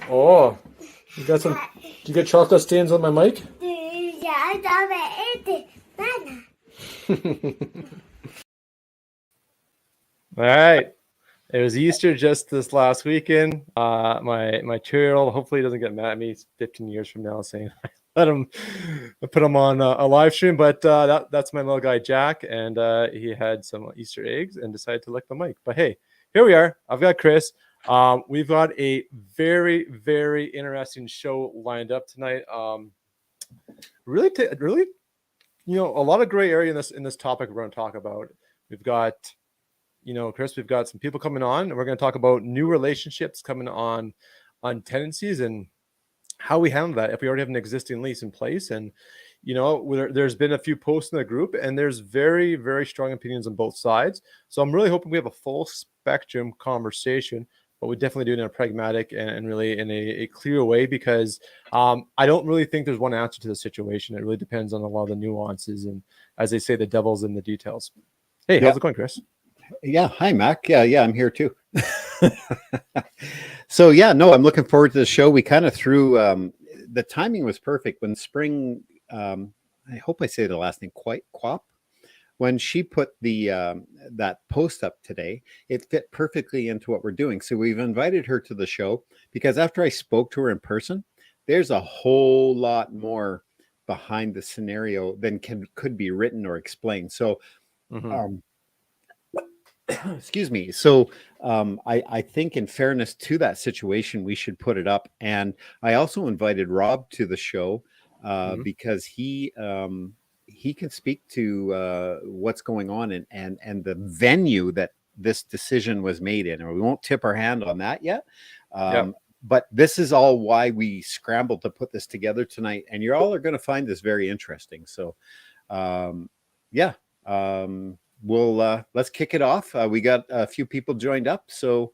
Oh, you got some. Did you get chocolate stains on my mic? All right. It was Easter just this last weekend. My 2-year-old hopefully doesn't get mad at me 15 years from now saying I put him on a live stream. But that's my little guy Jack, and he had some Easter eggs and decided to lick the mic. But hey, here we are. I've got Chris. We've got a very, very interesting show lined up tonight. Really, a lot of gray area in this topic we're going to talk about. We've got, Chris, we've got some people coming on, and we're going to talk about new relationships coming on tenancies and how we handle that if we already have an existing lease in place. And, there's been a few posts in the group, and there's very, very strong opinions on both sides. So I'm really hoping we have a full spectrum conversation, but we definitely do it in a pragmatic and really in a clear way, because I don't really think there's one answer to the situation. It really depends on a lot of the nuances. And as they say, the devil's in the details. Hey, how's it going, Chris? Yeah. Hi, Mac. Yeah, I'm here too. So I'm looking forward to the show. We kind of threw, the timing was perfect when Spring, I hope I say the last name Quap, when she put that post up today, it fit perfectly into what we're doing. So we've invited her to the show because after I spoke to her in person, there's a whole lot more behind the scenario than could be written or explained. So, excuse me. So I think in fairness to that situation, we should put it up. And I also invited Rob to the show because he can speak to what's going on and the venue that this decision was made in. And we won't tip our hand on that yet. But this is all why we scrambled to put this together tonight. And you all are going to find this very interesting. So, let's kick it off. We got a few people joined up. So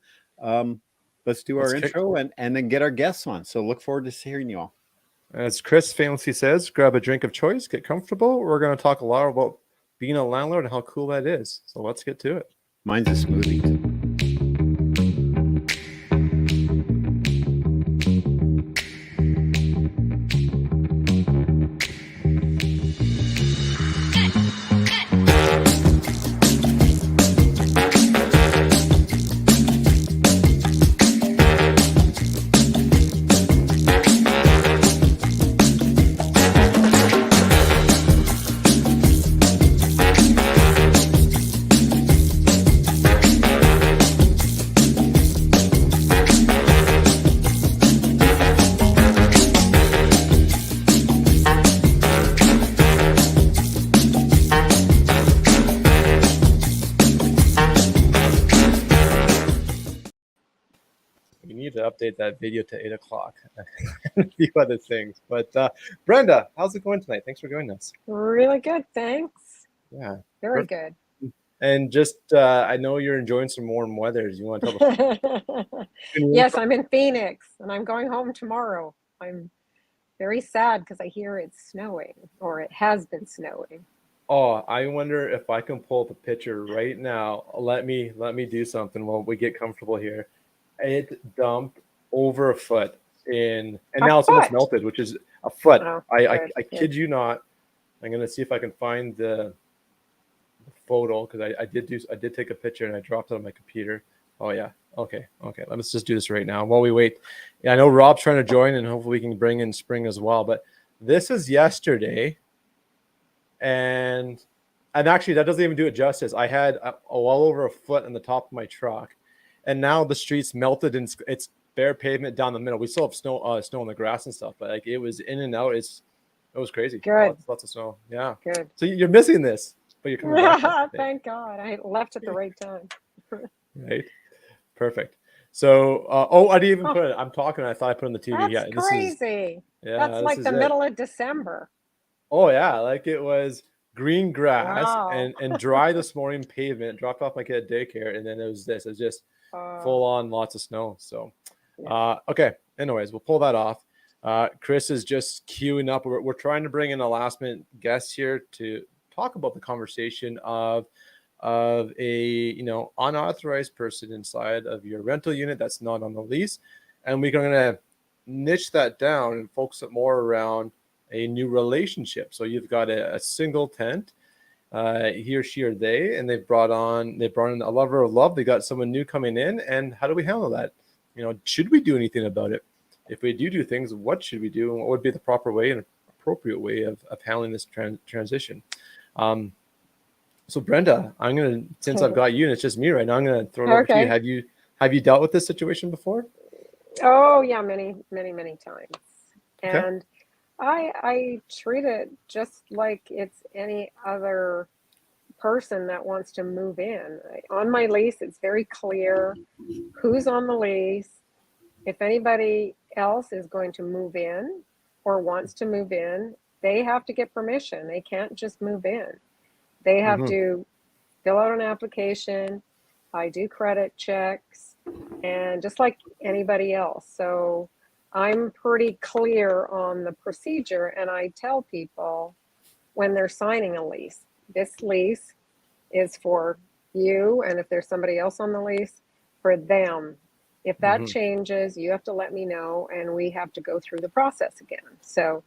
let's do our intro and then get our guests on. So look forward to hearing you all. As Chris famously says, grab a drink of choice, get comfortable. We're going to talk a lot about being a landlord and how cool that is. So let's get to it. Mine's a smoothie. Update that video to 8 o'clock. A few other things. But Brenda, how's it going tonight? Thanks for joining us. Really good, thanks. Yeah. Very good. And just, I know you're enjoying some warm weather. Do you want to tell the Yes, I'm in Phoenix, and I'm going home tomorrow. I'm very sad because I hear it's snowing, or it has been snowing. Oh, I wonder if I can pull up a picture right now. Let me do something while we get comfortable here. It dumped over a foot and now it's almost melted, which is a foot. Oh, I kid you not. I'm gonna see if I can find the photo because I did take a picture and I dropped it on my computer. Oh yeah. Okay. Let's just do this right now while we wait. Yeah, I know Rob's trying to join and hopefully we can bring in Spring as well. But this is yesterday, and actually that doesn't even do it justice. I had well over a foot on the top of my truck. And now the streets melted and it's bare pavement down the middle. We still have snow on the grass and stuff, but like it was in and out. It was crazy. Good. Lots of snow. Yeah. Good. So you're missing this, but you're coming back. Thank God. I left at the right time. Right. Perfect. So, I didn't even put it. I'm talking. I thought I put it on the TV. That's crazy. That's like the middle of December. Oh yeah. Like it was green grass and dry this morning pavement, dropped off my kid at daycare. And then it was just full on lots of snow. So, okay. Anyways, we'll pull that off. Chris is just queuing up. We're trying to bring in a last minute guest here to talk about the conversation of a unauthorized person inside of your rental unit that's not on the lease, and we're going to niche that down and focus it more around a new relationship. So you've got a single tenant, he or she or they, and they've brought in a lover of love. They got someone new coming in, and how do we handle that? Should we do anything about it? If we do things, what should we do, and what would be the proper way and appropriate way of handling this transition? So Brenda, since I've got you and it's just me right now, I'm gonna throw it over to you. Have you dealt with this situation before? Oh yeah, many times. Okay. And I treat it just like it's any other person that wants to move in. On my lease, it's very clear who's on the lease. If anybody else is going to move in or wants to move in, they have to get permission. They can't just move in. They have to fill out an application. I do credit checks, and just like anybody else. So I'm pretty clear on the procedure, and I tell people when they're signing a lease, this lease is for you, and if there's somebody else on the lease, for them. If that changes, you have to let me know, and we have to go through the process again. So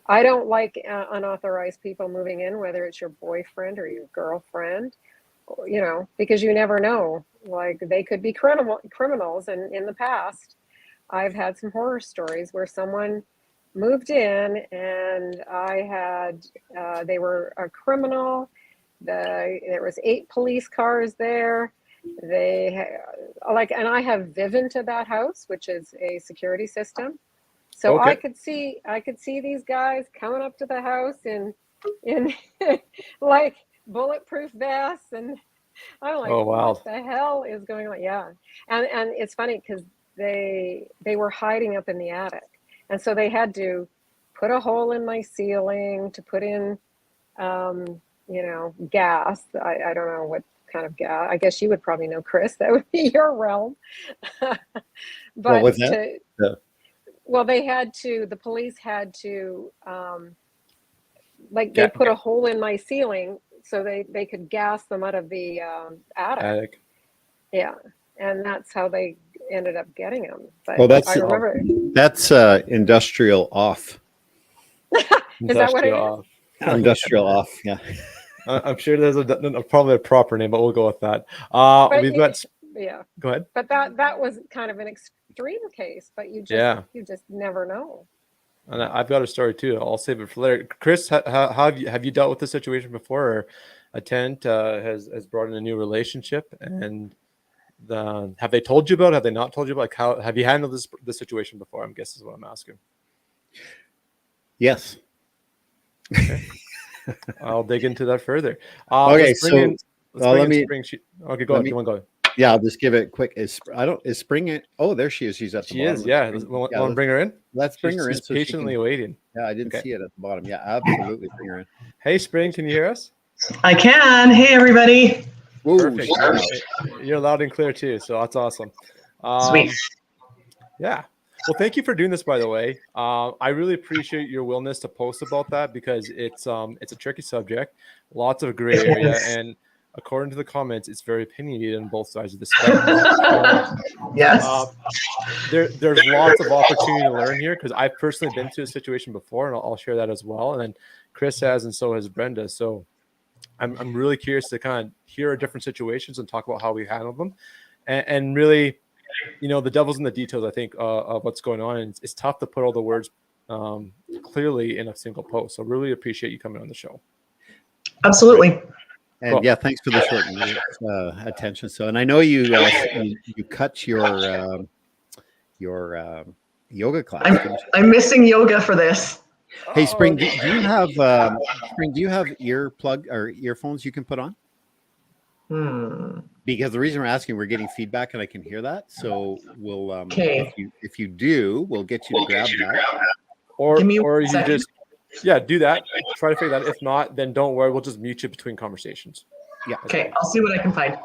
I don't like unauthorized people moving in, whether it's your boyfriend or your girlfriend, because you never know. Like, they could be criminals. And in the past, I've had some horror stories where someone moved in and they were a criminal. There was 8 police cars there. And I have Viva to that house, which is a security system. So I could see these guys coming up to the house in like bulletproof vests, and I'm like, oh, wow. What the hell is going on? Yeah, and it's funny because they were hiding up in the attic, and so they had to put a hole in my ceiling to put in, gas. I don't know what kind of gas. I guess you would probably know, Chris. That would be your realm. But what was that? Well, the police had to, they put a hole in my ceiling so they could gas them out of the attic. Yeah. And that's how they ended up getting them. But I remember. That's industrial off. Is that what it is? Industrial off, yeah. I'm sure there's probably a proper name, but we'll go with that. Yeah. Go ahead. But that was kind of an extreme case, but you just never know. And I've got a story too. I'll save it for later. Chris, have you dealt with this situation before? Or a tenant has brought in a new relationship, and have they told you about it? Have they not told you about it? Like, how have you handled this situation before? I'm guessing is what I'm asking. Yes. Okay. I'll dig into that further. Okay, okay, go ahead. You want to go? Yeah, I'll just give it quick. Is Spring in? Oh, there she is. She's at the bottom. She is, yeah. Want to bring her in? Let's bring her in. She's patiently waiting. Yeah, I didn't see it at the bottom. Yeah, absolutely. Bring her in. Hey, Spring, can you hear us? I can. Hey, everybody. Perfect. You're loud and clear too, so that's awesome. Sweet. Yeah. Well, thank you for doing this, by the way. I really appreciate your willingness to post about that, because it's a tricky subject, lots of gray area, and according to the comments, it's very opinionated on both sides of the spectrum. Yes. There's lots of opportunity to learn here, because I've personally been through a situation before, and I'll share that as well. And then Chris has, and so has Brenda. So I'm really curious to kind of hear different situations and talk about how we handle them, and really, the devil's in the details, I think, of what's going on. And it's tough to put all the words clearly in a single post. So really appreciate you coming on the show. Absolutely. And cool. Yeah, thanks for the short attention. So, and I know you cut your yoga class. I'm missing yoga for this. Hey, Spring, do you have earplug or earphones you can put on? Because the reason we're asking, we're getting feedback and I can hear that. So we'll if you do, we'll get you to grab that. Or you just do that. Try to figure that. If not, then don't worry. We'll just mute you between conversations. Yeah. Okay, I'll see what I can find.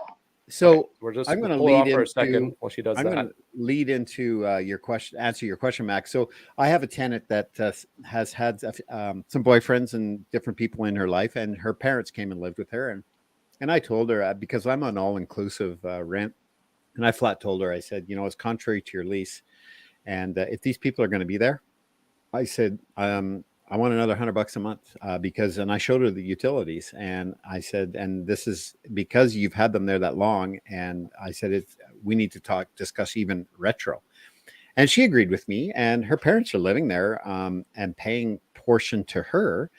So We're just I'm going to pull it off lead for a into second while she does I'm that. going to lead into your question, answer your question, Max. So I have a tenant that has had some boyfriends and different people in her life, and her parents came and lived with her, and I told her because I'm on all-inclusive rent, and I flat told her, I said, you know, it's contrary to your lease, and if these people are going to be there, I said, I want another $100 a month because, and I showed her the utilities, and I said, and this is because you've had them there that long, and I said, we need to discuss even retro, and she agreed with me. And her parents are living there and paying portion to her.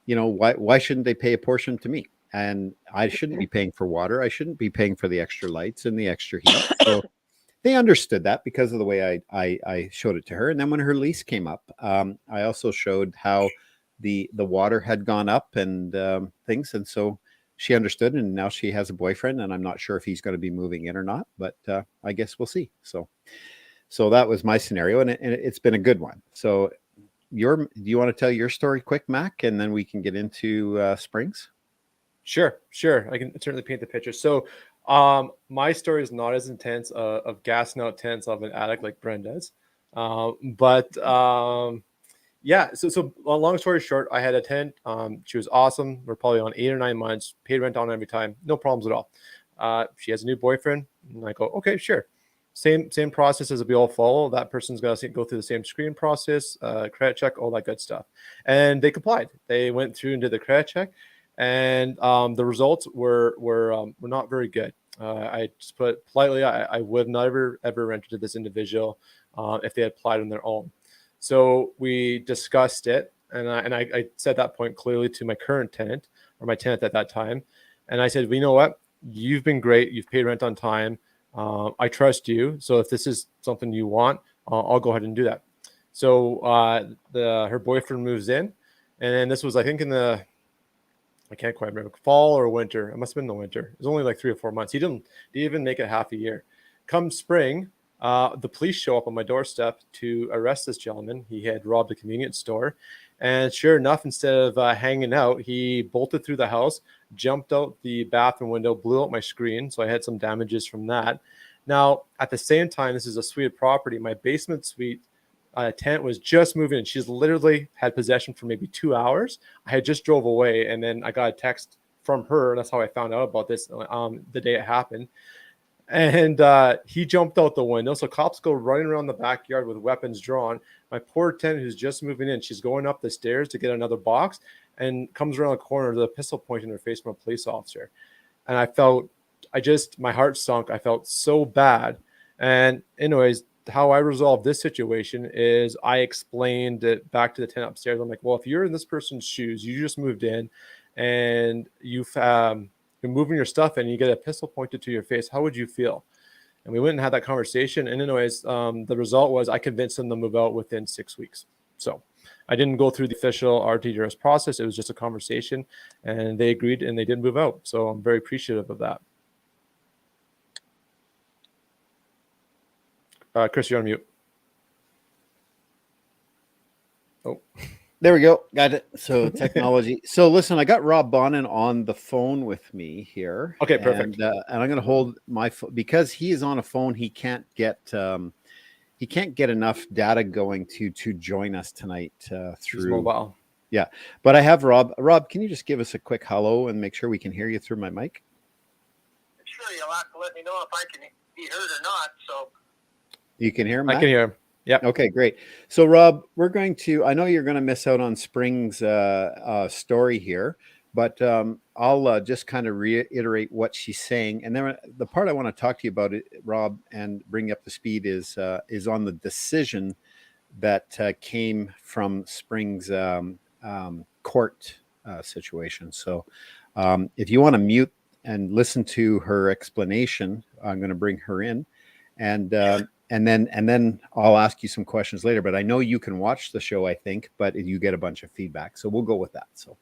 You know, why shouldn't they pay a portion to me? And I shouldn't be paying for water. I shouldn't be paying for the extra lights and the extra heat. So they understood that because of the way I showed it to her. And then when her lease came up, I also showed how the water had gone up and things. And so she understood, and now she has a boyfriend, and I'm not sure if he's going to be moving in or not, but I guess we'll see. So that was my scenario, and it's been a good one. So do you want to tell your story quick, Mac, and then we can get into Springs? Sure. I can certainly paint the picture. So my story is not as intense of gassing out tenants of an attic like Brenda's. Yeah, so long story short, I had a tenant. She was awesome. We're probably on 8 or 9 months, paid rent on every time, no problems at all. She has a new boyfriend, and I go, okay, sure. Same process as we all follow. That person's got to go through the same screening process, credit check, all that good stuff. And they complied. They went through and did the credit check, and the results were not very good. I just put it politely, I would never ever rented to this individual if they had applied on their own. So we discussed it, and I said that point clearly to my current tenant, or my tenant at that time, and I said, well, you know what, you've been great, you've paid rent on time, I trust you, so if this is something you want, I'll go ahead and do that. So her boyfriend moves in, and then this was, I think, I can't quite remember, fall or winter. It must have been the winter. It was only like 3 or 4 months. He didn't even make it half a year. Come spring, the police show up on my doorstep to arrest this gentleman. He had robbed a convenience store. And sure enough, instead of hanging out, he bolted through the house, jumped out the bathroom window, blew out my screen. So I had some damages from that. Now, at the same time, this is a suite property. My basement suite tenant was just moving in. She's literally had possession for maybe 2 hours. I had just drove away, and then I got a text from her, and that's how I found out about this the day it happened. And he jumped out the window. So cops go running around the backyard with weapons drawn. My poor tenant who's just moving in, she's going up the stairs to get another box and comes around the corner with a pistol pointing in her face from a police officer. And my heart sunk. I felt so bad. And anyways, how I resolved this situation is I explained it back to the tenant upstairs. I'm like, well, if you're in this person's shoes, you just moved in and you're moving your stuff and you get a pistol pointed to your face, how would you feel? And we went and had that conversation. And anyways, the result was I convinced them to move out within 6 weeks. So I didn't go through the official RTDRS process. It was just a conversation, and they agreed and they did move out. So I'm very appreciative of that. Chris, you're on mute. Oh, there we go. Got it. So technology. So listen, I got Rob Bonin on the phone with me here. Okay, perfect. And I'm going to hold my phone because he is on a phone. He can't get enough data going to join us tonight through mobile. Yeah, but I have Rob. Rob, can you just give us a quick hello and make sure we can hear you through my mic? Sure, you'll have to let me know if I can be heard or not. So you can hear him? I can hear him. Yeah. Okay, great. So Rob, I know you're going to miss out on Spring's story here, but I'll just kind of reiterate what she's saying. And then the part I want to talk to you about, Rob, and bring you up to speed is on the decision that came from Spring's court situation. So if you want to mute and listen to her explanation, I'm going to bring her in, and then I'll ask you some questions later. But I know you can watch the show, I think, but you get a bunch of feedback. So we'll go with that. So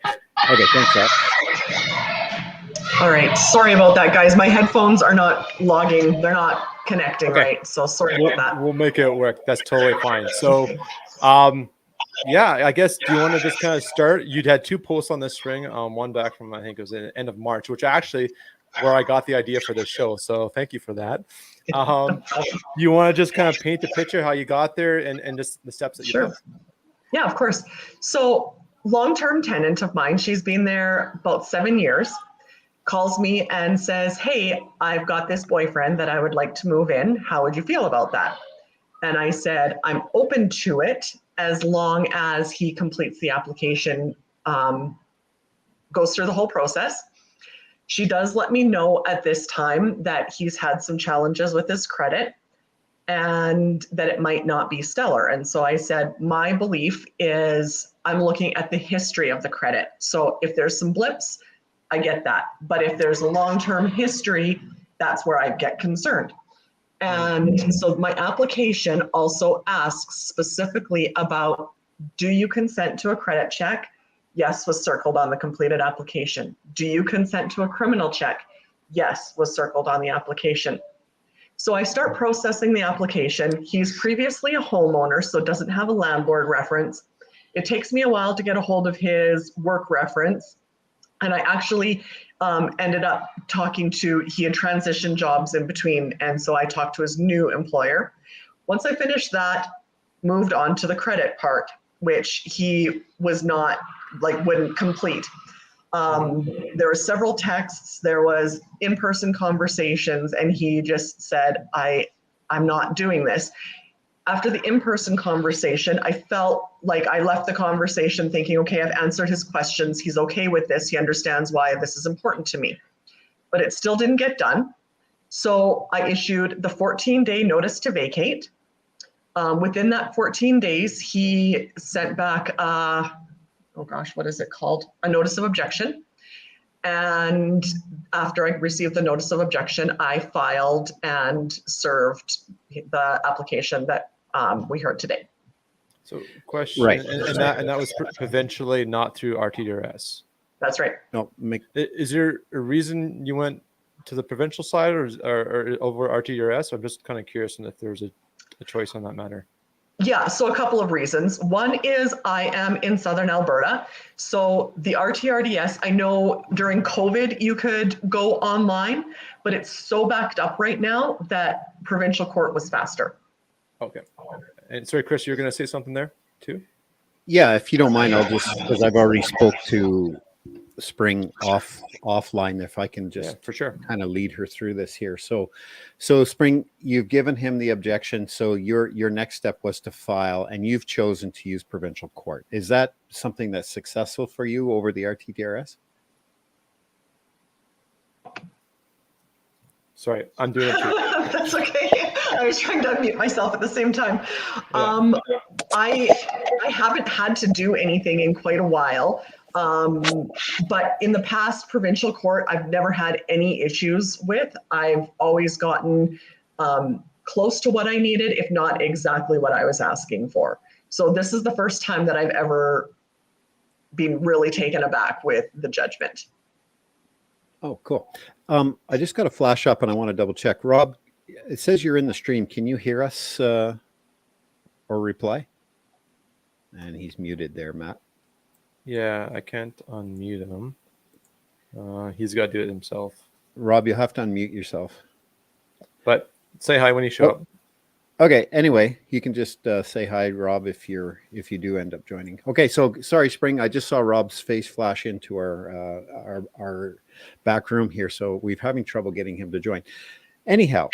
okay, thanks, Rob. All right. Sorry about that, guys. My headphones are not logging. They're not connecting, right? So sorry about that. We'll make it work. That's totally fine. So yeah, I guess, do you want to just kind of start? You'd had 2 posts on this string, one back from, I think it was the end of March, which actually where I got the idea for this show. So thank you for that. You want to just kind of paint the picture how you got there and just the steps that you took? Yeah, of course. So long-term tenant of mine, she's been there about 7 years, calls me and says, hey, I've got this boyfriend that I would like to move in. How would you feel about that? And I said, I'm open to it as long as he completes the application, goes through the whole process. She does let me know at this time that he's had some challenges with his credit and that it might not be stellar. And so I said, my belief is I'm looking at the history of the credit. So if there's some blips, I get that. But if there's a long-term history, that's where I get concerned. And so my application also asks specifically about, do you consent to a credit check? Yes, was circled on the completed application. Do you consent to a criminal check? Yes, was circled on the application. So I start processing the application. He's previously a homeowner, so doesn't have a landlord reference. It takes me a while to get a hold of his work reference. And I actually ended up talking to, he had transitioned jobs in between. And so I talked to his new employer. Once I finished that, moved on to the credit part, which he was not, wouldn't complete. There were several texts, there was in-person conversations, and he just said, I'm not doing this. After the in-person conversation, I felt like I left the conversation thinking, okay, I've answered his questions. He's okay with this. He understands why this is important to me. But it still didn't get done. So I issued the 14-day notice to vacate. Within that 14 days, he sent back, what is it called? A notice of objection. And after I received the notice of objection, I filed and served the application that we heard today. So question, right. and that was provincially, not through RTDRS. That's right. No, Is there a reason you went to the provincial side or over RTDRS? I'm just kind of curious if there's a choice on that matter. Yeah, so a couple of reasons. One is I am in Southern Alberta. So the RTRDS, I know during COVID you could go online, but it's so backed up right now that provincial court was faster. Okay. And sorry, Chris, you're going to say something there too? Yeah, if you don't mind, I'll just, because I've already spoke to Spring offline, if I can just for sure kind of lead her through this here. So Spring, you've given him the objection. So your next step was to file, and you've chosen to use provincial court. Is that something that's successful for you over the RTDRS? Sorry, I'm doing it too. That's okay. I was trying to unmute myself at the same time. Yeah. I haven't had to do anything in quite a while. But in the past, provincial court, I've never had any issues with. I've always gotten close to what I needed, if not exactly what I was asking for. So this is the first time that I've ever been really taken aback with the judgment. Oh, cool. I just got a flash up and I want to double check. Rob, it says you're in the stream. Can you hear us or reply? And he's muted there, Matt. Yeah, I can't unmute him. He's got to do it himself. Rob, you'll have to unmute yourself. But say hi when you show up. Okay. Anyway, you can just say hi, Rob, if you do end up joining. Okay. So sorry, Spring. I just saw Rob's face flash into our back room here, so we're having trouble getting him to join. Anyhow,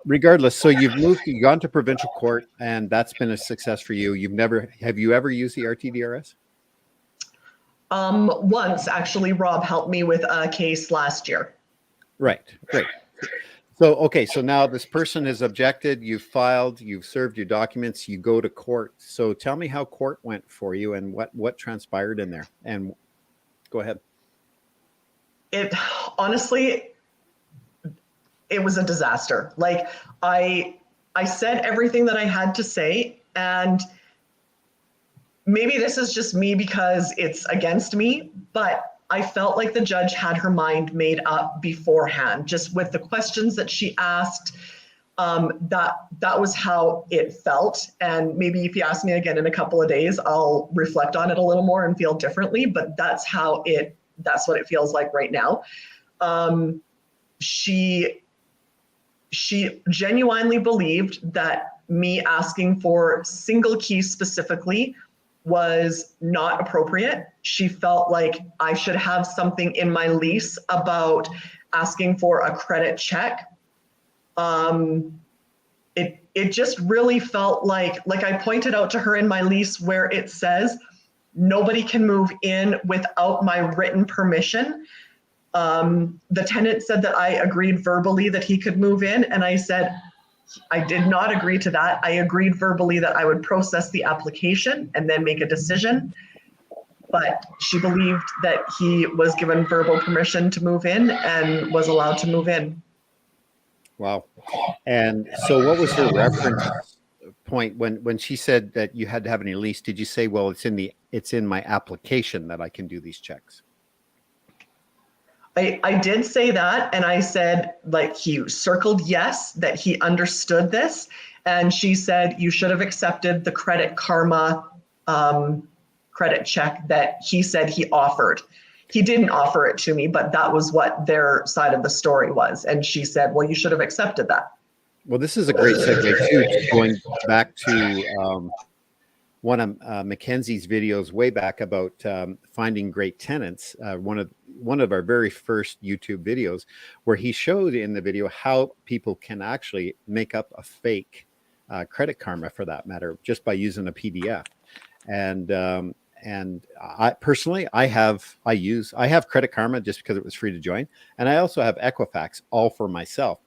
regardless, so you've gone to provincial court, and that's been a success for you. Have you ever used the RTDRS? Once, actually. Rob helped me with a case last year. Right. Great. So, okay. So now this person has objected, you've filed, you've served your documents, you go to court. So tell me how court went for you and what transpired in there. And go ahead. Honestly, it was a disaster. Like I said everything that I had to say, and maybe this is just me because it's against me, but I felt like the judge had her mind made up beforehand, just with the questions that she asked. That was how it felt. And maybe if you ask me again in a couple of days, I'll reflect on it a little more and feel differently, but that's what it feels like right now. She genuinely believed that me asking for single keys specifically was not appropriate. She felt like I should have something in my lease about asking for a credit check. It just really felt like I pointed out to her in my lease where it says nobody can move in without my written permission. The tenant said that I agreed verbally that he could move in, and I said I did not agree to that. I agreed verbally that I would process the application and then make a decision. But she believed that he was given verbal permission to move in and was allowed to move in. Wow. And so what was her reference point when she said that you had to have any lease? Did you say, well, it's in my application that I can do these checks? I did say that, and I said, like, he circled yes, that he understood this, and she said you should have accepted the Credit Karma credit check that he said he offered. He didn't offer it to me, but that was what their side of the story was, and she said, well, you should have accepted that. Well, this is a great segue too, going back to one of Mackenzie's videos way back about finding great tenants. One of our very first YouTube videos, where he showed in the video how people can actually make up a fake Credit Karma, for that matter, just by using a PDF. And I personally, I have Credit Karma just because it was free to join, and I also have Equifax, all for myself.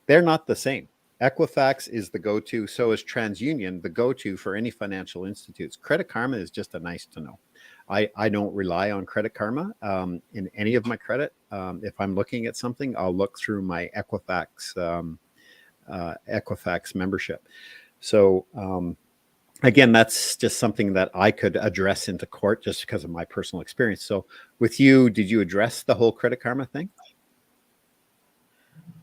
They're not the same. Equifax is the go-to, so is TransUnion, the go-to for any financial institutes. Credit Karma is just a nice to know. I don't rely on Credit Karma in any of my credit. If I'm looking at something, I'll look through my Equifax membership. So again, that's just something that I could address into court just because of my personal experience. So with you, did you address the whole Credit Karma thing?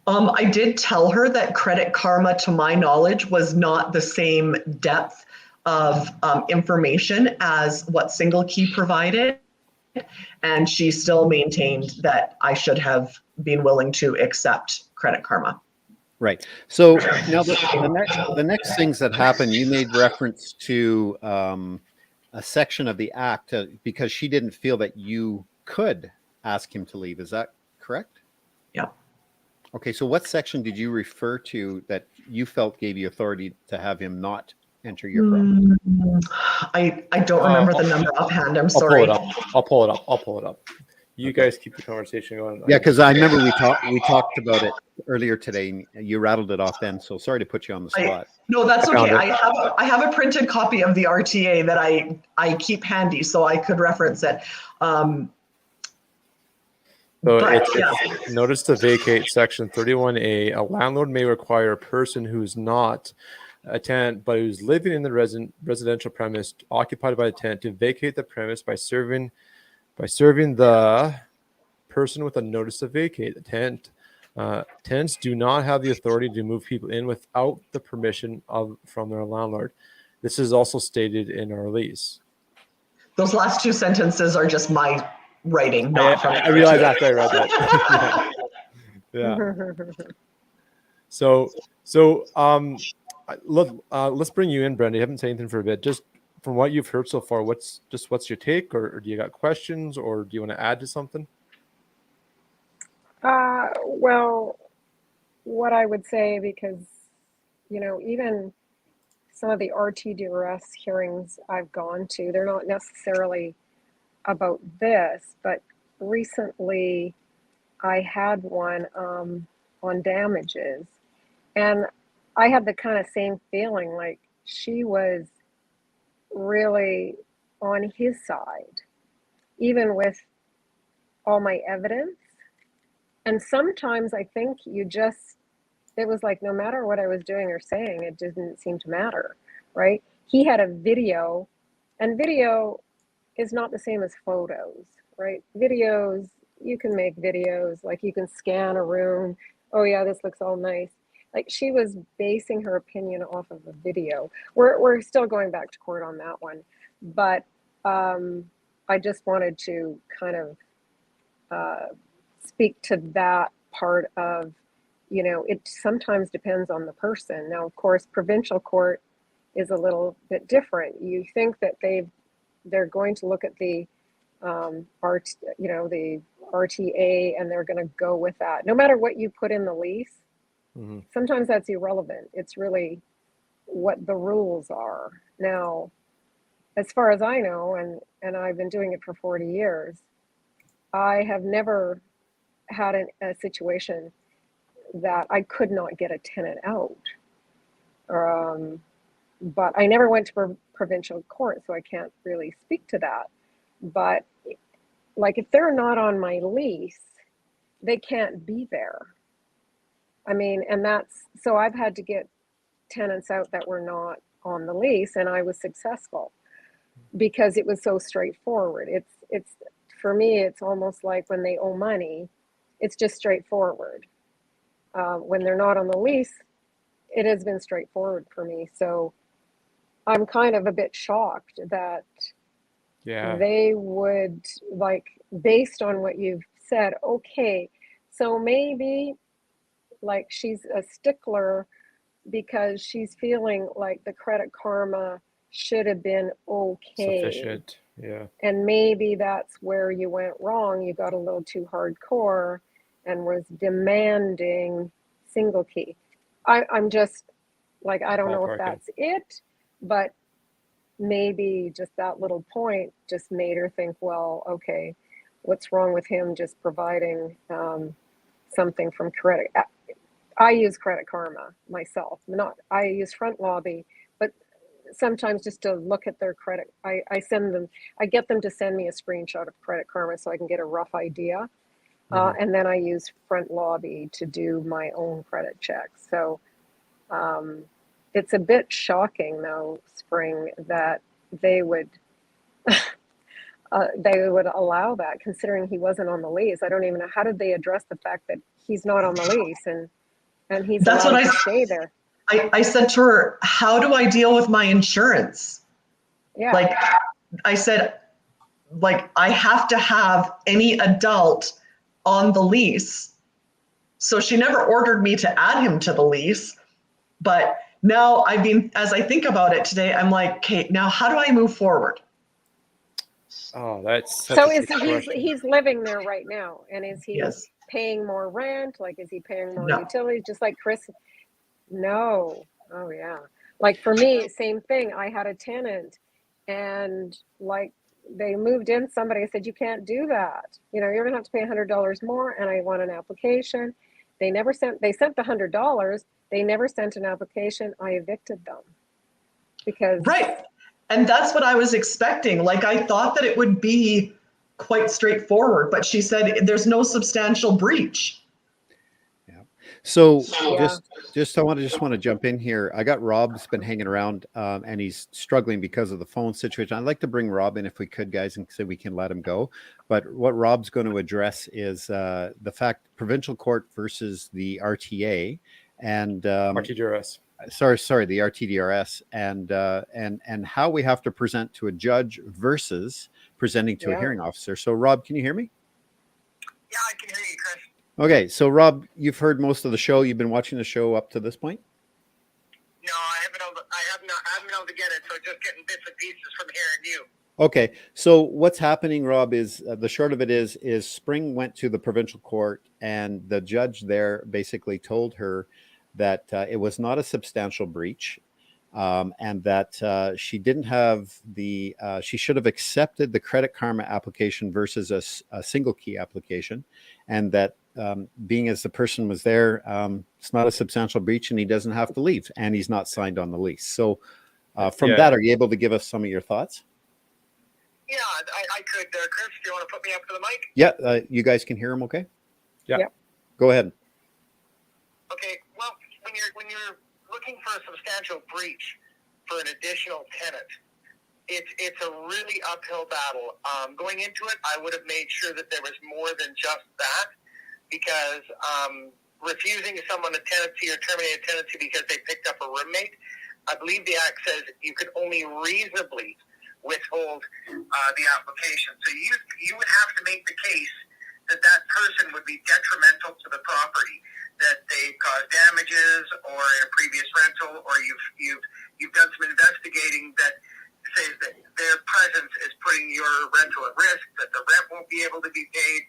I did tell her that Credit Karma, to my knowledge, was not the same depth of information as what Single Key provided. And she still maintained that I should have been willing to accept Credit Karma. Right. So now the next things that happen, you made reference to a section of the act because she didn't feel that you could ask him to leave. Is that correct? Yeah. Okay, so what section did you refer to that you felt gave you authority to have him not enter your property? I don't remember the number offhand. I'm sorry. I'll pull it up. You guys keep the conversation going. Yeah, because I remember we talked about it earlier today. You rattled it off then, so sorry to put you on the spot. No, that's okay. I have a printed copy of the RTA that I keep handy, so I could reference it. It's notice to vacate section 31A. A landlord may require a person who's not a tenant but who's living in the residential premise occupied by the tenant to vacate the premise by serving the person with a notice to vacate. The tenants do not have the authority to move people in without the permission from their landlord. This is also stated in our lease. Those last two sentences are just my writing. I realized after I read that. Yeah. So let's bring you in, Brenda. You haven't said anything for a bit. Just from what you've heard so far, what's your take, or do you got questions, or do you want to add to something? Well, what I would say, because even some of the RTDRS hearings I've gone to, they're not necessarily about this, but recently I had one on damages, and I had the kind of same feeling, like she was really on his side, even with all my evidence. And sometimes I think it was like, no matter what I was doing or saying, it didn't seem to matter, right? He had a video, and video is not the same as photos, right? Videos, you can make videos, like you can scan a room. Oh yeah, this looks all nice. Like, she was basing her opinion off of a video. We're still going back to court on that one, but I just wanted to kind of speak to that part of, it sometimes depends on the person. Now, of course, provincial court is a little bit different. You think that they're going to look at the the RTA, and they're going to go with that. No matter what you put in the lease, sometimes that's irrelevant. It's really what the rules are. Now, as far as I know, and I've been doing it for 40 years, I have never had a situation that I could not get a tenant out. But I never went to provincial court, so I can't really speak to that. But like, if they're not on my lease, they can't be there. I mean, and so I've had to get tenants out that were not on the lease, and I was successful because it was so straightforward. It's for me, it's almost like when they owe money, it's just straightforward. When they're not on the lease, it has been straightforward for me. So I'm kind of a bit shocked that they would, like, based on what you've said, okay, so maybe like she's a stickler because she's feeling like the Credit Karma should have been okay. Sufficient, yeah. And maybe that's where you went wrong. You got a little too hardcore and was demanding single key. I'm just like, I don't know if that's it, but maybe just that little point just made her think, well, okay, what's wrong with him just providing something from credit? I use Credit Karma myself. I use Front Lobby, but sometimes just to look at their credit, I get them to send me a screenshot of Credit Karma so I can get a rough idea. And then I use Front Lobby to do my own credit checks. So it's a bit shocking, though, Spring, that they would allow that, considering he wasn't on the lease. I don't even know, how did they address the fact that he's not on the lease and he's allowed to stay there? I said to her, how do I deal with my insurance? Yeah. Like, I said, like, I have to have any adult on the lease. So she never ordered me to add him to the lease. But now as I think about it today, I'm like, okay, now how do I move forward? Oh, that's so he's living there right now, and is he paying more rent? Like, is he paying more utilities? Just like Chris? No. Oh yeah. Like for me, same thing. I had a tenant, and like they moved in somebody. I said, you can't do that. You're gonna have to pay $100 more, and I want an application. They sent the $100. They never sent an application. I evicted them because right. And that's what I was expecting. Like, I thought that it would be quite straightforward, but she said there's no substantial breach. Yeah. So just I want to jump in here. I got Rob's been hanging around and he's struggling because of the phone situation. I'd like to bring Rob in if we could, guys, and so we can let him go. But what Rob's going to address is the fact provincial court versus the RTA and RTDRS. Sorry, the RTDRS and how we have to present to a judge versus presenting to a hearing officer. So, Rob, can you hear me? Yeah, I can hear you, Chris. Okay, so Rob, you've heard most of the show. You've been watching the show up to this point? No, I haven't been able to get it, so just getting bits and pieces from hearing you. Okay, so what's happening, Rob, is the short of it is Spring went to the provincial court, and the judge there basically told her that it was not a substantial breach, and that she didn't have she should have accepted the Credit Karma application versus a single key application, and that being as the person was there, it's not a substantial breach, and he doesn't have to leave, and he's not signed on the lease. So from that, are you able to give us some of your thoughts? Yeah, I could. Chris, do you want to put me up to the mic? Yeah, you guys can hear him okay? Yeah. Go ahead. Okay, well, when you're looking for a substantial breach for an additional tenant, it's a really uphill battle. Going into it, I would have made sure that there was more than just that, because refusing someone a tenancy or terminating a tenancy because they picked up a roommate, I believe the Act says you could only reasonably withhold the application. So you would have to make the case that that person would be detrimental to the property, that they caused damages or in a previous rental, or you've done some investigating that says that their presence is putting your rental at risk, that the rent won't be able to be paid.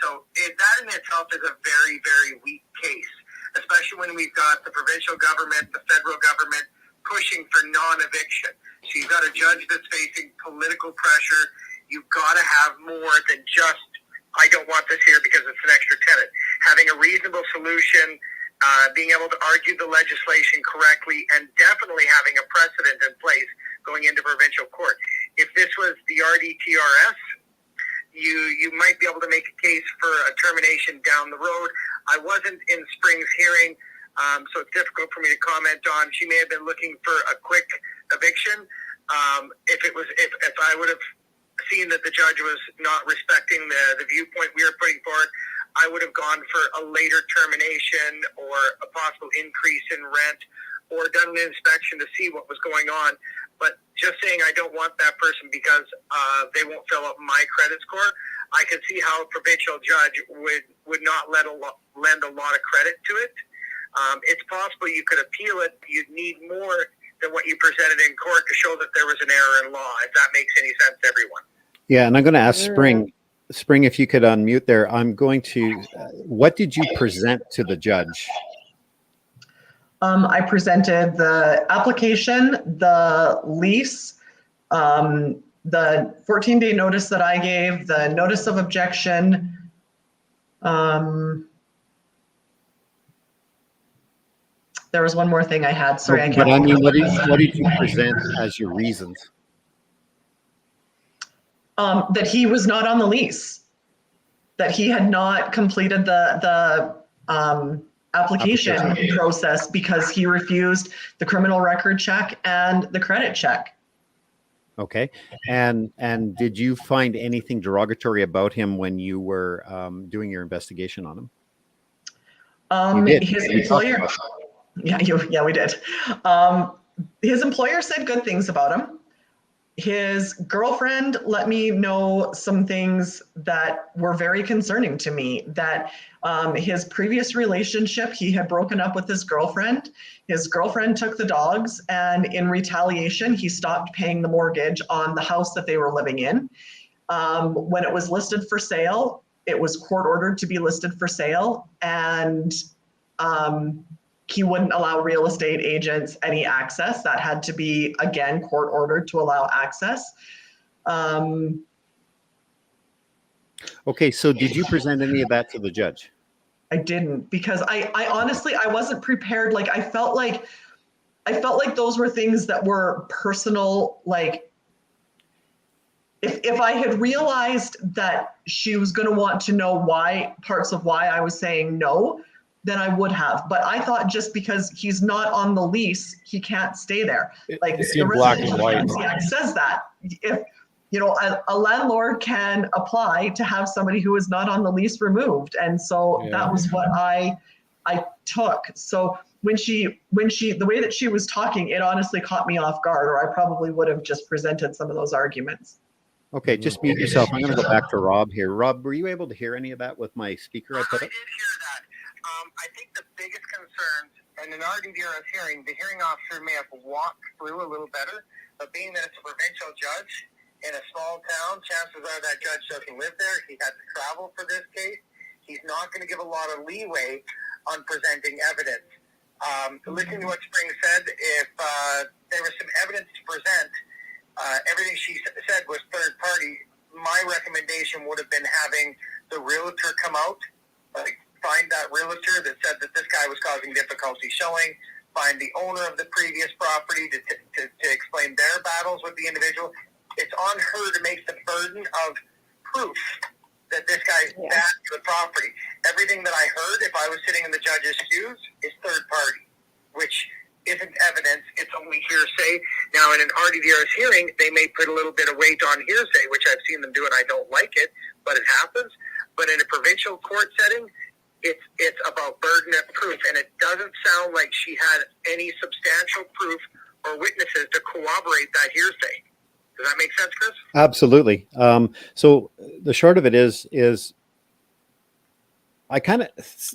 So that in itself is a very, very weak case, especially when we've got the provincial government, the federal government pushing for non-eviction. So you've got a judge that's facing political pressure. You've got to have more than just, I don't want this here because it's an extra tenant. Having a reasonable solution, being able to argue the legislation correctly, and definitely having a precedent in place going into provincial court. If this was the RTDRS, you might be able to make a case for a termination down the road. I wasn't in Spring's hearing, so it's difficult for me to comment on. She may have been looking for a quick eviction. If I would have seen that the judge was not respecting the viewpoint we were putting forward, I would have gone for a later termination or a possible increase in rent, or done an inspection to see what was going on. But just saying I don't want that person because they won't fill up my credit score, I could see how a provincial judge would not lend a lot of credit to it. It's possible you could appeal it. You'd need more than what you presented in court to show that there was an error in law, if that makes any sense to everyone. Yeah, and I'm going to ask Spring, if you could unmute there. I'm going to, what did you present to the judge? I presented the application, the lease, the 14-day notice that I gave, the notice of objection. There was one more thing I had. Sorry, I can't. But I mean, what did you present as your reasons? That he was not on the lease, that he had not completed the application process because he refused the criminal record check and the credit check. Okay. And did you find anything derogatory about him when you were doing your investigation on him? His employer. Yeah, we did. His employer said good things about him. His girlfriend let me know some things that were very concerning to me, that his previous relationship, he had broken up with his girlfriend. His girlfriend took the dogs, and in retaliation, he stopped paying the mortgage on the house that they were living in. When it was listed for sale, it was court ordered to be listed for sale, and he wouldn't allow real estate agents any access. That had to be, again, court ordered to allow access. Okay, so did you present any of that to the judge? I didn't, because I honestly, I wasn't prepared. Like, I felt like those were things that were personal. Like, if I had realized that she was going to want to know parts of why I was saying no, then I would have. But I thought just because he's not on the lease, he can't stay there. Like, it's in black and white. It says that if a landlord can apply to have somebody who is not on the lease removed, and so that was what I took. So when the way that she was talking, it honestly caught me off guard, or I probably would have just presented some of those arguments. Okay, just mute yourself. I'm going to go back to Rob here. Rob, were you able to hear any of that with my speaker I put up? I did hear that. I think the biggest concerns, and in RTDRS hearing, the hearing officer may have walked through a little better, but being that it's a provincial judge in a small town, chances are that judge doesn't live there. He had to travel for this case. He's not going to give a lot of leeway on presenting evidence. Listening to what Spring said, if there was some evidence to present, everything she said was third party. My recommendation would have been having the realtor come out, like, find that realtor that said that this guy was causing difficulty showing, find the owner of the previous property to explain their battles with the individual. It's on her to make the burden of proof that this guy's bad to the property. Everything that I heard, if I was sitting in the judge's shoes, is third party, which isn't evidence, it's only hearsay. Now, in an RTDRS hearing, they may put a little bit of weight on hearsay, which I've seen them do, and I don't like it, but it happens. But in a provincial court setting, it's about burden of proof, and it doesn't sound like she had any substantial proof or witnesses to corroborate that hearsay. Does that make sense, Chris? Absolutely. So the short of it is I kind of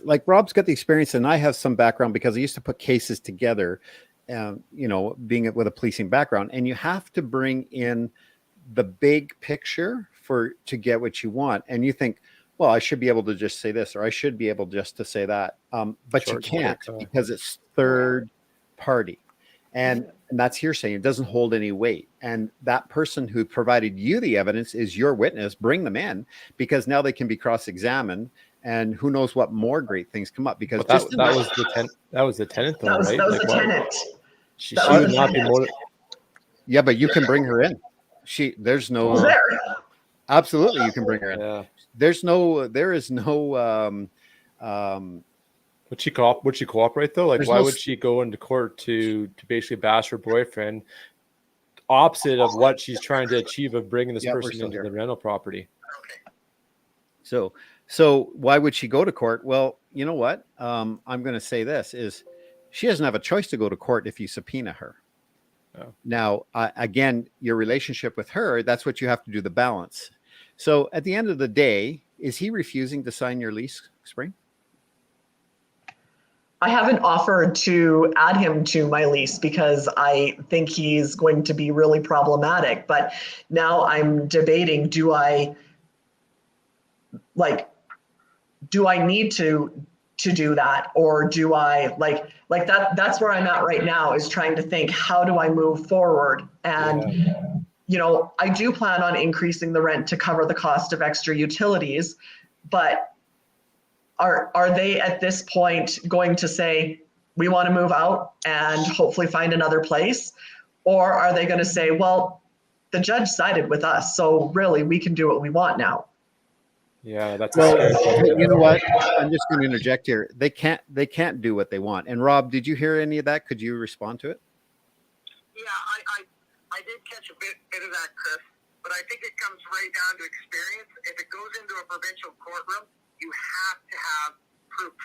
like Rob's got the experience, and I have some background because I used to put cases together, being with a policing background, and you have to bring in the big picture to get what you want. And you think, well, I should be able to just say this, or I should be able just to say that. But you can't because it's third party. And that's hearsay. It doesn't hold any weight. And that person who provided you the evidence is your witness. Bring them in, because now they can be cross-examined, and who knows what more great things come up. Because that was the tenant, though, right? That was the tenant. She would not be more. Yeah, but you can bring her in. There's no. There. Absolutely, you can bring her in. Yeah. There is no. Would she cooperate though? Like, why would she go into court to basically bash her boyfriend? Opposite of what she's trying to achieve of bringing this person into the rental property. So why would she go to court? Well, you know what? I'm going to say this is she doesn't have a choice to go to court if you subpoena her. Oh. Now, again, your relationship with her, that's what you have to do, the balance. So at the end of the day, is he refusing to sign your lease, Spring? I haven't offered to add him to my lease because I think he's going to be really problematic. But now I'm debating, do I need to do that, or do I like that's where I'm at right now, is trying to think, how do I move forward? And I do plan on increasing the rent to cover the cost of extra utilities, but are they at this point going to say, we want to move out and hopefully find another place? Or are they going to say, well, the judge sided with us, so really we can do what we want now? Yeah, that's you know what? I'm just going to interject here. They can't do what they want. And Rob, did you hear any of that? Could you respond to it? Yeah, I did catch a bit of that, Chris, but I think it comes right down to experience. If it goes into a provincial courtroom, you have to have proof.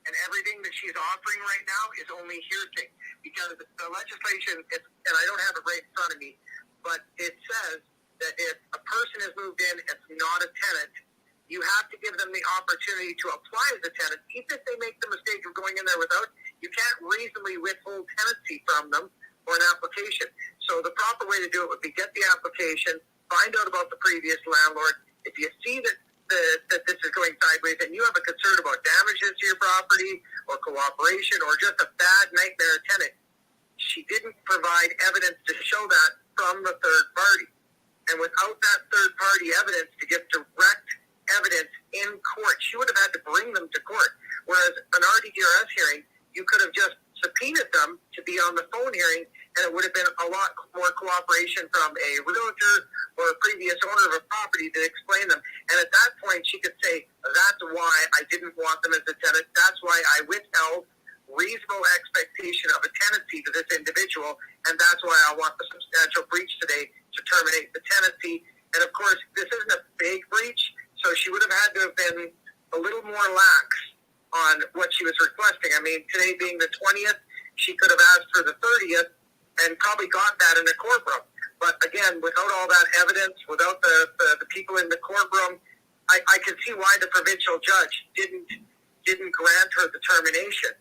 And everything that she's offering right now is only hearsay, because the legislation, and I don't have it right in front of me, but it says that if a person has moved in, it's not a tenant, you have to give them the opportunity to apply as a tenant. Even if they make the mistake of going in there without, you can't reasonably withhold tenancy from them for an application. So the proper way to do it would be get the application, find out about the previous landlord. If you see that this is going sideways and you have a concern about damages to your property or cooperation or just a bad nightmare tenant, she didn't provide evidence to show that from the third party. And without that third party evidence to give direct evidence in court, she would have had to bring them to court. Whereas an RTDRS hearing, you could have just subpoenaed them to be on the phone hearing, and it would have been a lot more cooperation from a realtor or a previous owner of a property to explain them. And at that point, she could say, that's why I didn't want them as a tenant. That's why I withheld reasonable expectation of a tenancy to this individual. And that's why I want the substantial breach today to terminate the tenancy. And of course, this isn't a big breach, so she would have had to have been a little more lax on what she was requesting. I mean, today being the 20th, she could have asked for the 30th and probably got that in the courtroom. But again, without all that evidence, without the people in the courtroom, I can see why the provincial judge didn't grant her the termination.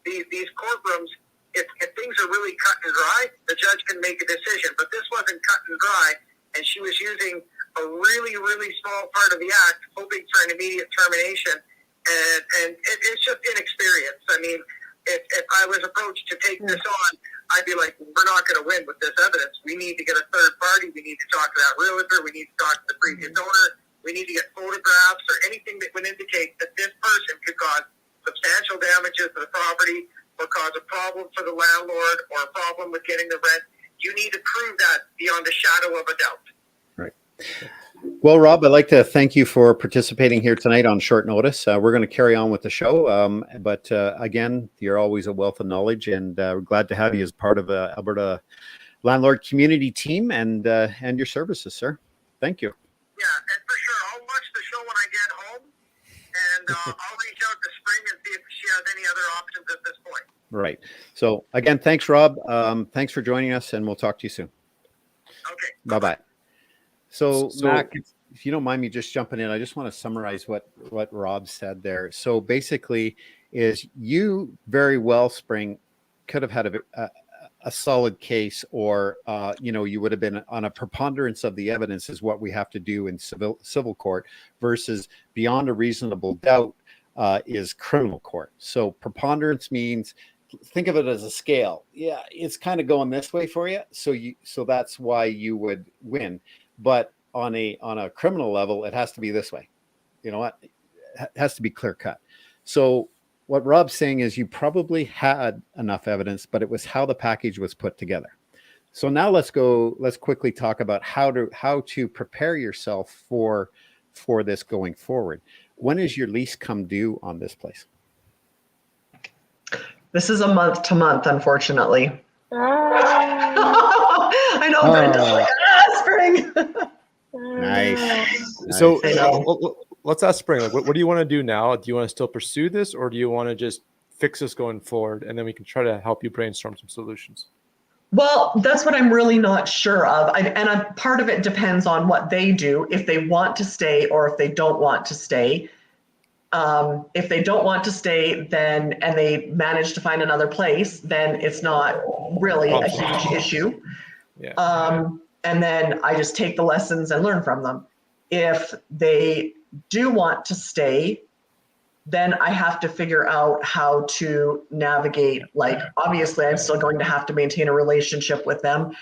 These courtrooms, if things are really cut and dry, the judge can make a decision. But this wasn't cut and dry, and she was using a really, really small part of the act, hoping for an immediate termination. And it's just inexperience. I mean, if I was approached to take this on, I'd be like, we're not going to win with this evidence. We need to get a third party. We need to talk to that realtor. We need to talk to the previous owner. We need to get photographs or anything that would indicate that this person could cause substantial damages to the property or cause a problem for the landlord or a problem with getting the rent. You need to prove that beyond a shadow of a doubt. Right. Well, Rob, I'd like to thank you for participating here tonight on short notice. We're going to carry on with the show. But again, you're always a wealth of knowledge, and we're glad to have you as part of the Alberta Landlord community team and your services, sir. Thank you. Yeah, and for sure, I'll watch the show when I get home, and I'll reach out to Spring and see if she has any other options at this point. Right. So again, thanks, Rob. Thanks for joining us, and we'll talk to you soon. Okay. Bye-bye. So Mac, if you don't mind me just jumping in, I just want to summarize what Rob said there. So basically, is you very well, Spring, could have had a solid case, or you would have been on a preponderance of the evidence is what we have to do in civil court, versus beyond a reasonable doubt is criminal court. So preponderance means, think of it as a scale. Yeah, it's kind of going this way for you, so that's why you would win. But on a criminal level, it has to be this way. You know what? It has to be clear cut. So what Rob's saying is you probably had enough evidence, but it was how the package was put together. So now let's quickly talk about how to prepare yourself for this going forward. When is your lease come due on this place? This is a month to month, unfortunately. Ah, I know, Brenda's like, Spring. Nice. So I know. let's ask Spring. Like, what do you want to do now? Do you want to still pursue this, or do you want to just fix this going forward, and then we can try to help you brainstorm some solutions? Well, that's what I'm really not sure of. Part of it depends on what they do, if they want to stay or if they don't want to stay. If they don't want to stay, then, and they manage to find another place, then it's not really a huge issue. Yeah. And then I just take the lessons and learn from them. If they do want to stay, then I have to figure out how to navigate. Like, obviously, I'm still going to have to maintain a relationship with them.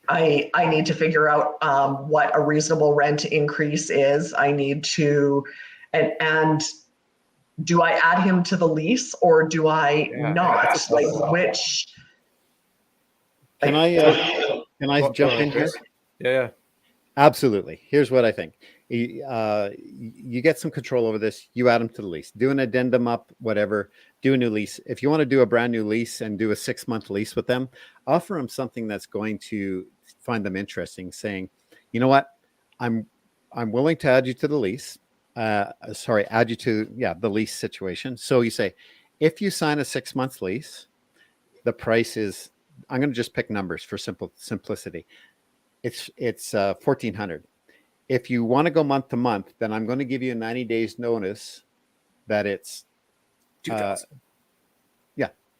I need to figure out what a reasonable rent increase is. I need to, and do I add him to the lease or do I not? Like, which? Can I jump in here? Yeah. Absolutely. Here's what I think. You get some control over this. You add them to the lease. Do an addendum up, whatever. Do a new lease. If you want to do a brand new lease and do a 6-month lease with them, offer them something that's going to find them interesting. Saying, you know what, I'm willing to add you to the lease. Add you to the lease situation. So you say, if you sign a 6-month lease, the price is, I'm going to just pick numbers for simplicity. It's $1,400. If you want to go month to month, then I'm going to give you a 90 days notice that it's 2,000.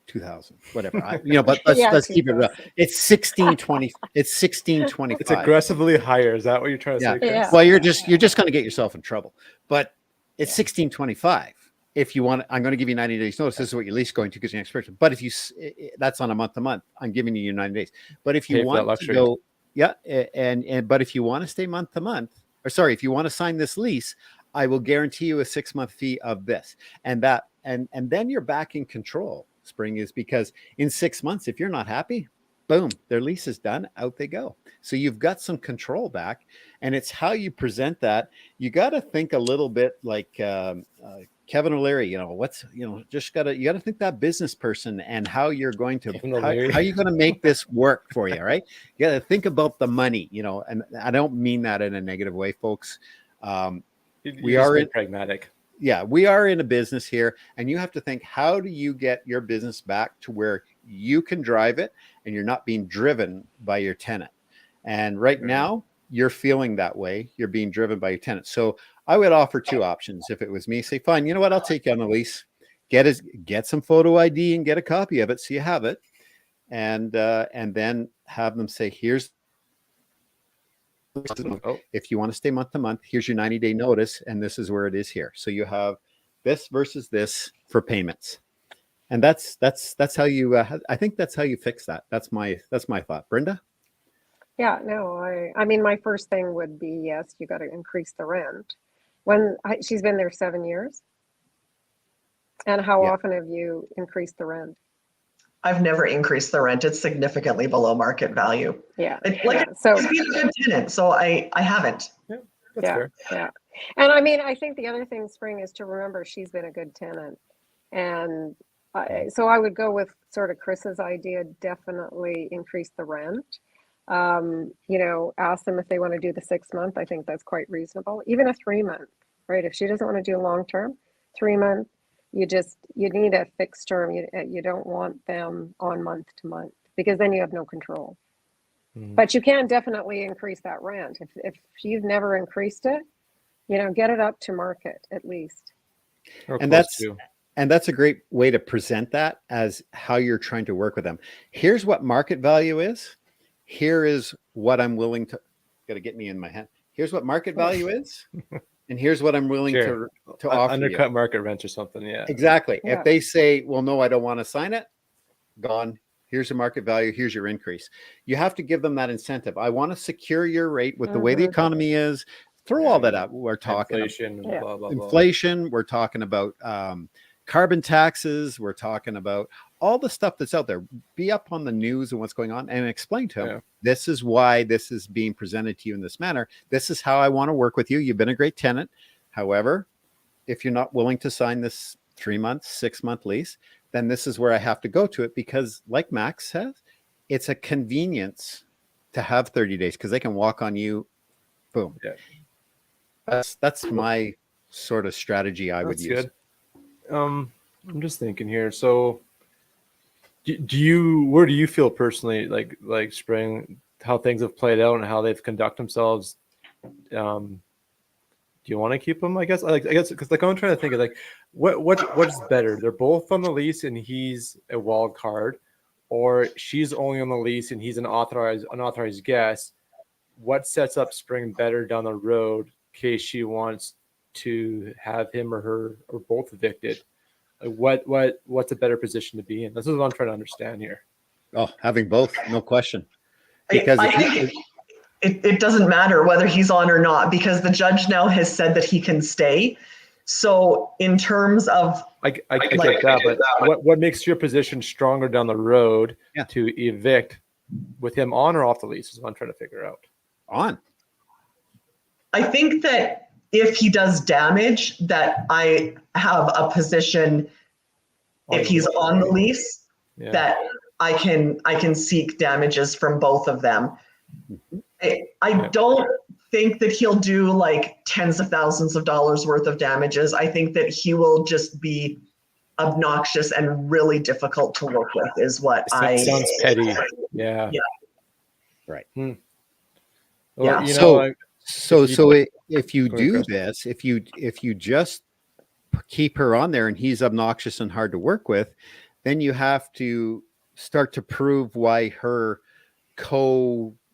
2,000, whatever. But let's keep it real. It's 1620. It's 1625. It's aggressively higher. Is that what you're trying to say, Chris? Yeah. Well, you're just going to get yourself in trouble. But it's 1625. If you want, I'm going to give you 90 days notice. This is what your lease is going to because you're an expiration. But if that's on a month to month, I'm giving you your 90 days. But if you want to go, but if you want to stay month to month, if you want to sign this lease, I will guarantee you a 6-month fee of this and that, and then you're back in control. Spring is because in 6 months, if you're not happy, boom, their lease is done, out they go. So you've got some control back, and it's how you present that. You got to think a little bit like Kevin O'Leary. You got to think that business person and how you're going to how you going to make this work for you, right? You got to think about the money, and I don't mean that in a negative way, folks. We are pragmatic. Yeah, we are in a business here, and you have to think, how do you get your business back to where you can drive it and you're not being driven by your tenant? And right now, you're feeling that way. You're being driven by your tenant. So I would offer 2 options. If it was me, say, fine, you know what? I'll take you on the lease. Get some photo ID and get a copy of it so you have it. And then have them say, here's, if you want to stay month to month, here's your 90-day notice, and this is where it is here. So you have this versus this for payments, and that's how you. I think that's how you fix that. That's my thought, Brenda. Yeah, no, I mean, my first thing would be, yes, you got to increase the rent. She's been there 7 years, and how often have you increased the rent? I've never increased the rent. It's significantly below market value. Yeah. So she's been a good tenant, so I haven't. Yeah, that's fair. Yeah. And I mean, I think the other thing, Spring, is to remember she's been a good tenant. And so I would go with sort of Chris's idea, definitely increase the rent. Ask them if they want to do the 6-month. I think that's quite reasonable. Even a 3-month, right? If she doesn't want to do long term, 3-month. You need a fixed term. You don't want them on month to month because then you have no control. But you can definitely increase that rent. If you've never increased it, get it up to market at least. And that's a great way to present that as how you're trying to work with them. Here's what market value is. Here is what I'm willing to, got to get me in my head. Here's what market value is. And here's what I'm willing to offer undercut you. market rent or something. Yeah, exactly. Yeah. If they say, well, no, I don't want to sign it, gone. Here's the market value. Here's your increase. You have to give them that incentive. I want to secure your rate with the way the economy is. Throw all that out. We're talking inflation, about blah, blah, blah. inflation. We're talking about carbon taxes. We're talking about all the stuff that's out there. Be up on the news and what's going on and explain to them, this is why this is being presented to you in this manner. This is how I want to work with you. You've been a great tenant. However, if you're not willing to sign this 3-month, 6-month lease, then this is where I have to go to it, because like Max says, it's a convenience to have 30 days because they can walk on you. Boom. Yeah. That's my sort of strategy I would use. Good. I'm just thinking here. So where do you feel personally, like Spring, how things have played out and how they've conducted themselves? Do you want to keep them? I guess because I'm trying to think of what's better. They're both on the lease and he's a wild card, or she's only on the lease and he's an unauthorized guest. What sets up Spring better down the road in case she wants to have him or her or both evicted? What's a better position to be in? This is what I'm trying to understand here. Oh, having both, no question. Because I think it doesn't matter whether he's on or not, because the judge now has said that he can stay. So in terms of, I get that, but what makes your position stronger down the road to evict with him on or off the lease is what I'm trying to figure out. On. I think that if he does damage, that I have a position, if he's on the lease, that I can seek damages from both of them. I don't think that he'll do like tens of thousands of dollars worth of damages. I think that he will just be obnoxious and really difficult to work with is what sounds petty. Yeah. Right. Well, yeah. If you do this, if you just keep her on there and he's obnoxious and hard to work with, then you have to start to prove why her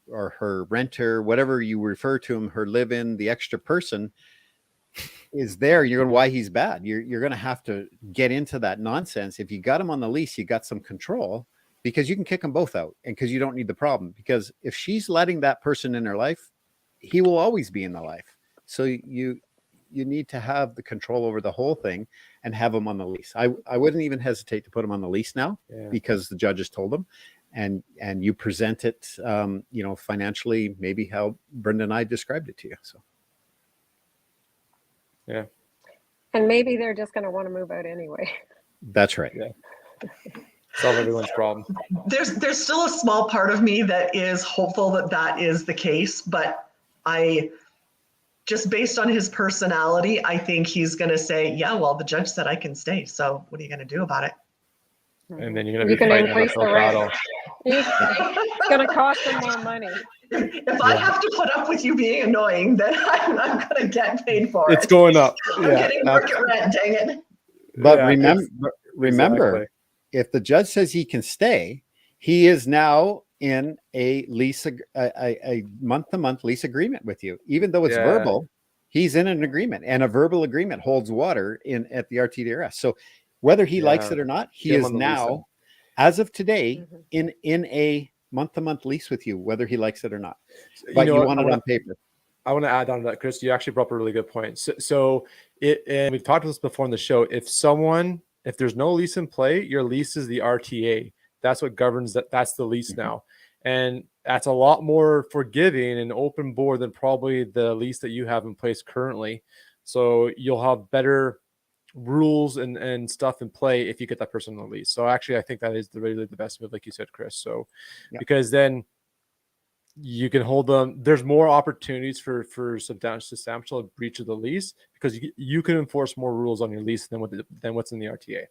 or her renter, whatever you refer to him, her live-in, the extra person is there. You're going, why he's bad. You're going to have to get into that nonsense. If you got him on the lease, you got some control, because you can kick them both out, and because you don't need the problem. Because if she's letting that person in her life, he will always be in the life. So you need to have the control over the whole thing and have him on the lease. I wouldn't even hesitate to put him on the lease now, because the judge has told him. And you present it, financially, maybe how Brenda and I described it to you. So, yeah. And maybe they're just going to want to move out anyway. That's right. Yeah. Solve everyone's problem. There's still a small part of me that is hopeful that is the case, but just based on his personality, I think he's going to say, yeah, well, the judge said I can stay. So what are you going to do about it? And then you're going to be fighting an uphill battle. It's going to cost them more money. If I have to put up with you being annoying, then I'm going to get paid for it. It's going up. I'm getting market rent, dang it. But remember, if the judge says he can stay, he is now in a lease, a month-to-month lease agreement with you. Even though it's verbal, he's in an agreement, and a verbal agreement holds water at the RTDRS. So whether he likes it or not, he is now, as of today, in a month-to-month lease with you, whether he likes it or not. But you want it on paper. I want to add on to that, Chris. You actually brought up a really good point. So and we've talked about this before on the show. If there's no lease in play, your lease is the RTA. That's what governs that. That's the lease now. And that's a lot more forgiving and open board than probably the lease that you have in place currently. So you'll have better rules and stuff in play if you get that person on the lease. So actually, I think that is really the best move, like you said, Chris. So because then you can hold them. There's more opportunities for substantial breach of the lease, because you can enforce more rules on your lease than what's in the RTA.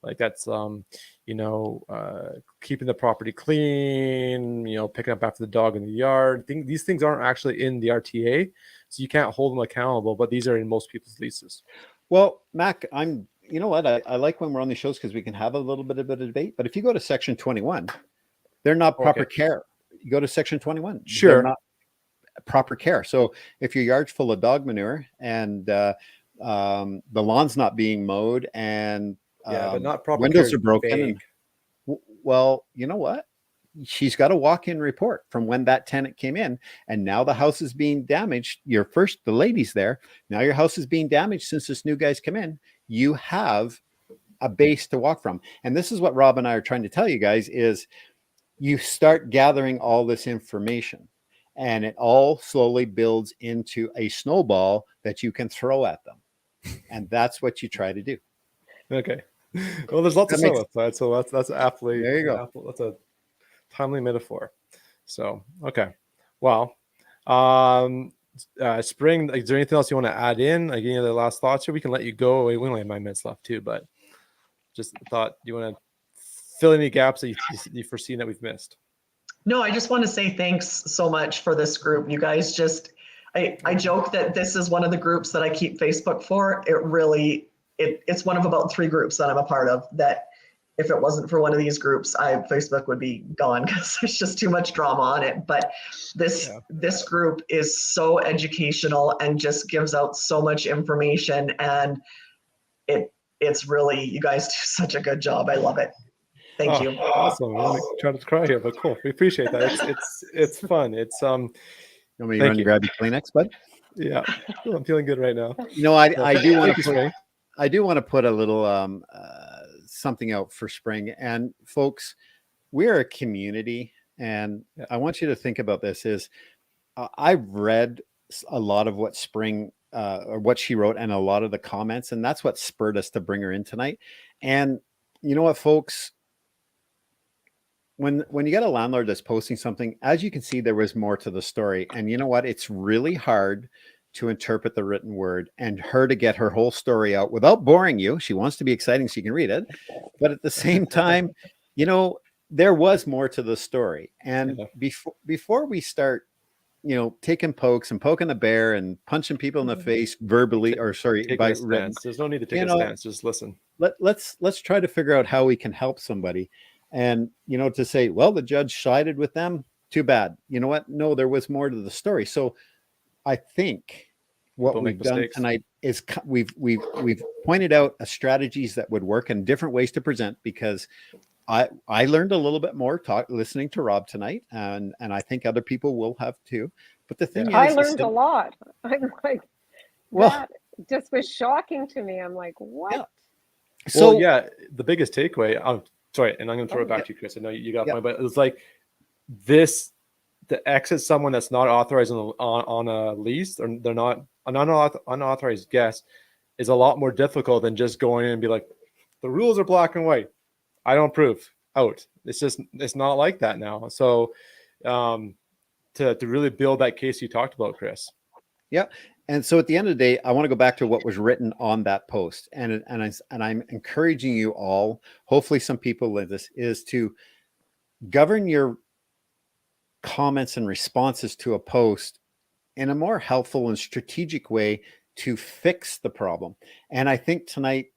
Like that's keeping the property clean, picking up after the dog in the yard. These things aren't actually in the RTA, so you can't hold them accountable, but these are in most people's leases. Well, Mac, you know what? I like when we're on the shows because we can have a little bit of a debate. But if you go to section 21, they're not proper care. You go to section 21. Sure. They're not proper care. So if your yard's full of dog manure and the lawn's not being mowed and but not proper windows care are broken. Well, you know what? She's got a walk-in report from when that tenant came in, and now the house is being damaged. The lady's there. Now your house is being damaged since this new guy's come in. You have a base to walk from. And this is what Rob and I are trying to tell you guys is you start gathering all this information and it all slowly builds into a snowball that you can throw at them. And that's what you try to do. Okay. Well, there's lots of snow outside, so that's aptly. There you go. That's a timely metaphor. So, okay. Well, Spring, is there anything else you want to add in? Like any other last thoughts here? We can let you go. We only have 9 minutes left too, but just thought you want to fill any gaps that you've foreseen that we've missed. No, I just want to say thanks so much for this group. You guys just, I joke that this is one of the groups that I keep Facebook for. It's one of about 3 groups that I'm a part of that if it wasn't for one of these groups, Facebook would be gone because there's just too much drama on it. But this group is so educational and just gives out so much information, and it's really, you guys do such a good job. I love it. Thank you. Awesome. I'm trying to cry here, but cool. We appreciate that. It's fun. It's You want me to run and grab your Kleenex, bud? Yeah, I'm feeling good right now. I do want to put a little something out for Spring. And folks, we're a community, and I want you to think about this is I've read a lot of what Spring or what she wrote and a lot of the comments, and that's what spurred us to bring her in tonight. And you know what, folks, when you get a landlord that's posting something, as you can see, there was more to the story. And you know what, it's really hard to interpret the written word, and her to get her whole story out without boring you. She wants to be exciting so you can read it. But at the same time, there was more to the story. And before we start, taking pokes and poking the bear and punching people in the face verbally, by written, there's no need to take a stance. Just listen. Let's try to figure out how we can help somebody. And, to say, well, the judge sided with them. Too bad. You know what? No, there was more to the story. So I think what we've done tonight is we've pointed out strategies that would work and different ways to present, because I learned a little bit more listening to Rob tonight, and I think other people will have too. But the thing is, I learned a lot. I'm like, that just was shocking to me. I'm like, what? Yeah. So the biggest takeaway. I'm sorry, and I'm going to throw it back to you, Chris. I know you got one, but it was like this. To exit someone that's not authorized on a lease, or they're not an unauthorized guest, is a lot more difficult than just going in and be like, the rules are black and white. I don't approve. Out. It's not like that now. So to really build that case you talked about, Chris. Yeah. And so at the end of the day, I want to go back to what was written on that post. And I'm encouraging you all, hopefully some people like this, is to govern your comments and responses to a post in a more helpful and strategic way to fix the problem. And I think tonight,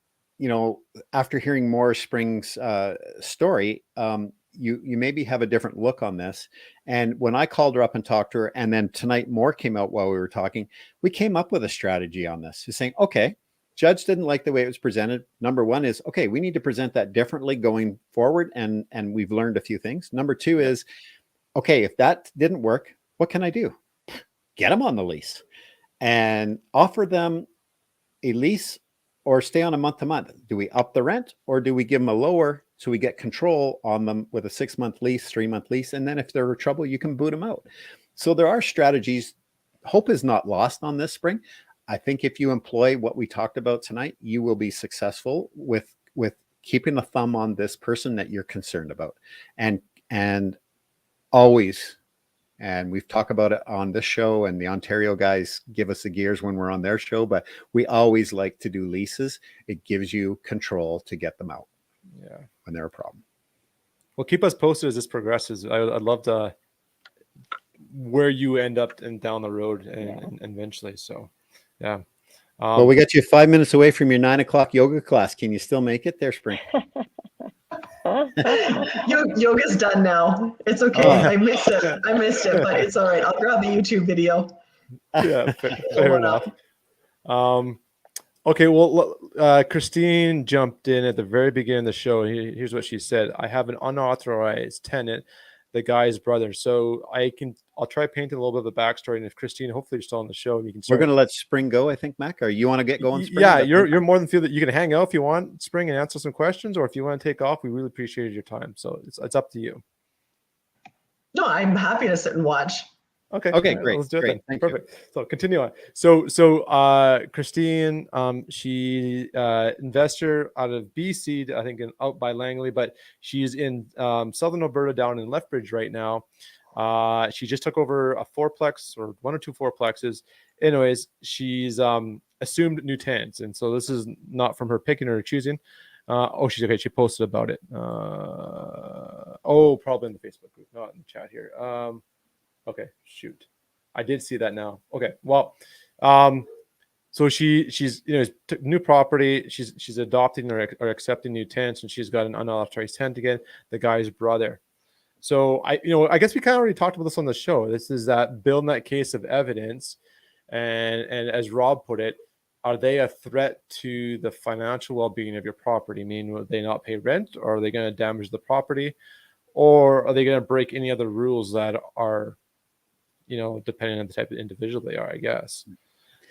after hearing more Spring's story, you maybe have a different look on this. And when I called her up and talked to her, and then tonight more came out while we were talking, we came up with a strategy on this. Is saying, okay, judge didn't like the way it was presented. Number one is, okay, we need to present that differently going forward. And we've learned a few things. Number two is, okay, if that didn't work, what can I do? Get them on the lease and offer them a lease, or stay on a month-to-month. Do we up the rent, or do we give them a lower so we get control on them with a 6-month lease, 3-month lease? And then if they're in trouble, you can boot them out. So there are strategies. Hope is not lost on this, Spring. I think if you employ what we talked about tonight, you will be successful with keeping a thumb on this person that you're concerned about. And always, and we've talked about it on this show, and the Ontario guys give us the gears when we're on their show, but we always like to do leases. It gives you control to get them out. Yeah. when they're a problem. Well, keep us posted as this progresses. I'd love to where you end up and down the road and eventually. So, yeah. Well, we got you 5 minutes away from your 9 o'clock yoga class. Can you still make it there, Spring? Yoga's done now. It's okay. Oh. I missed it, but it's all right. I'll grab the YouTube video. Yeah, fair enough. Okay, well, Christine jumped in at the very beginning of the show. Here's what she said: I have an unauthorized tenant, the guy's brother. So I'll try painting a little bit of the backstory. And if Christine, hopefully you're still on the show, and you can start. We're going to let Spring go, I think, Mac. Or you want to get going, Spring? Yeah, you're more than feel that you can hang out if you want, Spring, and answer some questions, or if you want to take off, we really appreciate your time. So it's up to you. No, I'm happy to sit and watch. Okay, great. Let's do it then. Thank Perfect. So continue on. So Christine, she investor out of BC, I think out by Langley, but she's in southern Alberta down in Lethbridge right now. She just took over a fourplex or one or two fourplexes. Anyways, she's assumed new tenants, and so this is not from her picking or choosing. She's okay. She posted about it. Probably in the Facebook group, not in the chat here. Okay, shoot. I did see that now. Okay, well, so she's new property. She's adopting or accepting new tenants, and she's got an unauthorized tenant again, the guy's brother. So I guess we kind of already talked about this on the show. This is that building that case of evidence, and as Rob put it, are they a threat to the financial well-being of your property? I mean, will they not pay rent, or are they going to damage the property, or are they going to break any other rules that are, depending on the type of individual they are, I guess.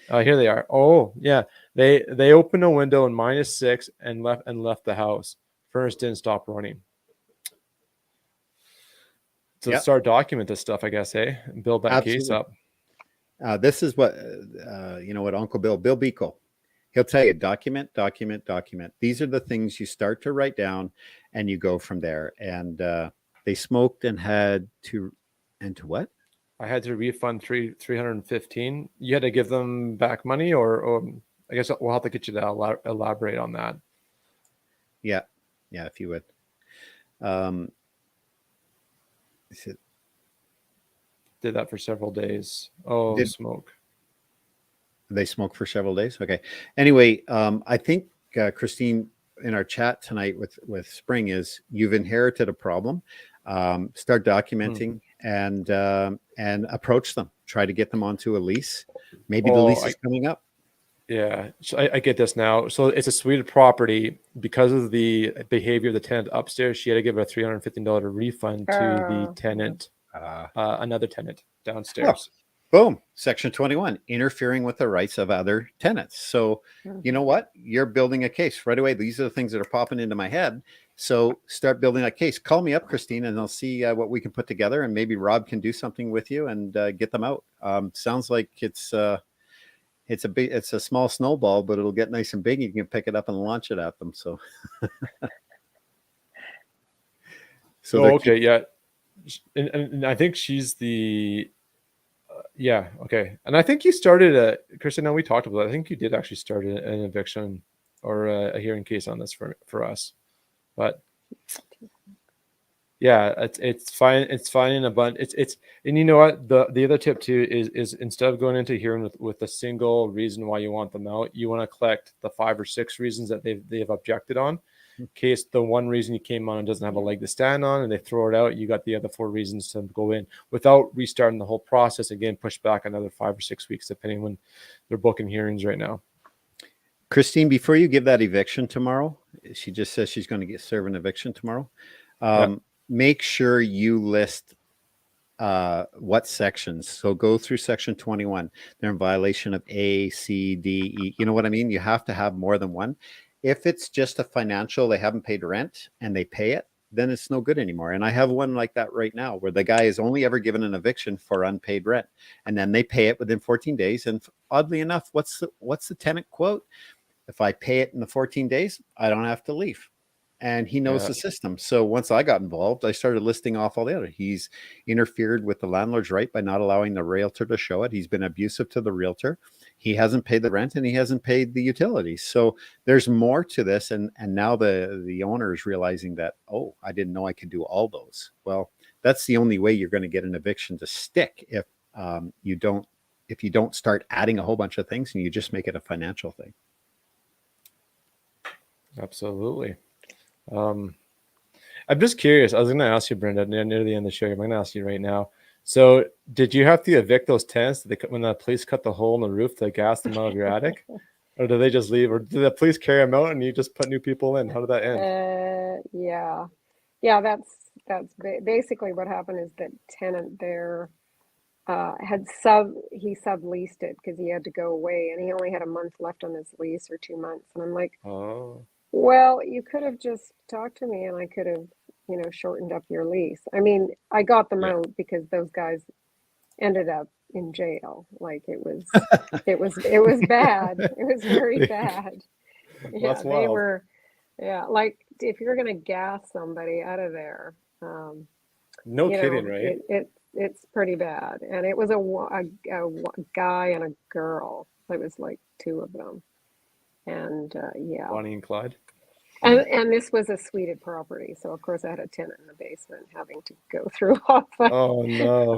Here they are. Oh, yeah. They opened a window in -6 and left the house. Furnace didn't stop running. So start document this stuff, I guess, and build that case up. This is what what Uncle Bill Biko, he'll tell you: document. These are the things you start to write down, and you go from there. And they smoked and had to what? I had to refund $315. You had to give them back money, or I guess we'll have to get you to elaborate on that. Yeah, if you would. Did that for several days. Smoke. They smoked for several days. Okay. Anyway, I think Christine, in our chat tonight with Spring, is you've inherited a problem. Start documenting and approach them. Try to get them onto a lease. Maybe the lease is coming up. Yeah, so I get this now. So it's a suite property. Because of the behavior of the tenant upstairs, she had to give a $315 refund to the tenant, another tenant downstairs. Boom. Section 21, interfering with the rights of other tenants. So you know what? You're building a case right away. These are the things that are popping into my head. So start building that case. Call me up, Christine, and I'll see what we can put together, and maybe Rob can do something with you and get them out. Sounds like it's a small snowball, but it'll get nice and big. You can pick it up and launch it at them. So, okay, yeah, and I think she's the. Okay. And I think you started Kristen, now we talked about it. I think you did actually start an eviction or a hearing case on this for us. But yeah, it's fine. It's fine in a bunch. And you know what? The other tip too is instead of going into hearing with a single reason why you want them out, you want to collect the 5 or 6 reasons that they've objected on. In case the one reason you came on doesn't have a leg to stand on and they throw it out, you got the other 4 reasons to go in without restarting the whole process again. Push back another 5 or 6 weeks depending when they're booking hearings right now. Christine, before you give that eviction tomorrow, she just says she's going to serve an eviction tomorrow. Make sure you list what sections. So go through section 21. They're in violation of A, C, D, E. You know what I mean? You have to have more than one. If it's just a financial, they haven't paid rent and they pay it, then it's no good anymore. And I have one like that right now where the guy is only ever given an eviction for unpaid rent, and then they pay it within 14 days. And oddly enough, what's the tenant quote? If I pay it in the 14 days, I don't have to leave. and he knows the system. So once I got involved, I started listing off all the other. He's interfered with the landlord's right by not allowing the realtor to show it. He's been abusive to the realtor. He hasn't paid the rent and he hasn't paid the utilities. So there's more to this. And now the owner is realizing that, oh, I didn't know I could do all those. Well, that's the only way you're going to get an eviction to stick if you don't start adding a whole bunch of things and you just make it a financial thing. Absolutely. I'm just curious. I was going to ask you, Brenda, near the end of the show. I'm going to ask you right now. So, did you have to evict those tenants when the police cut the hole in the roof to gas them out of your attic, or did they just leave, or did the police carry them out and you just put new people in? How did that end? Yeah. That's basically what happened. Is that tenant there he subleased it because he had to go away, and he only had a month left on his lease, or 2 months. And I'm like, oh. Well, you could have just talked to me and I could have, shortened up your lease. I mean, I got them out because those guys ended up in jail. Like it was bad. It was very bad. Yeah, That's wild. they were, like if you're going to gas somebody out of there, no kidding, right? It's pretty bad. And it was a guy and a girl. It was like two of them. And Bonnie and Clyde. And this was a suited property, so of course I had a tenant in the basement having to go through all that. Oh no!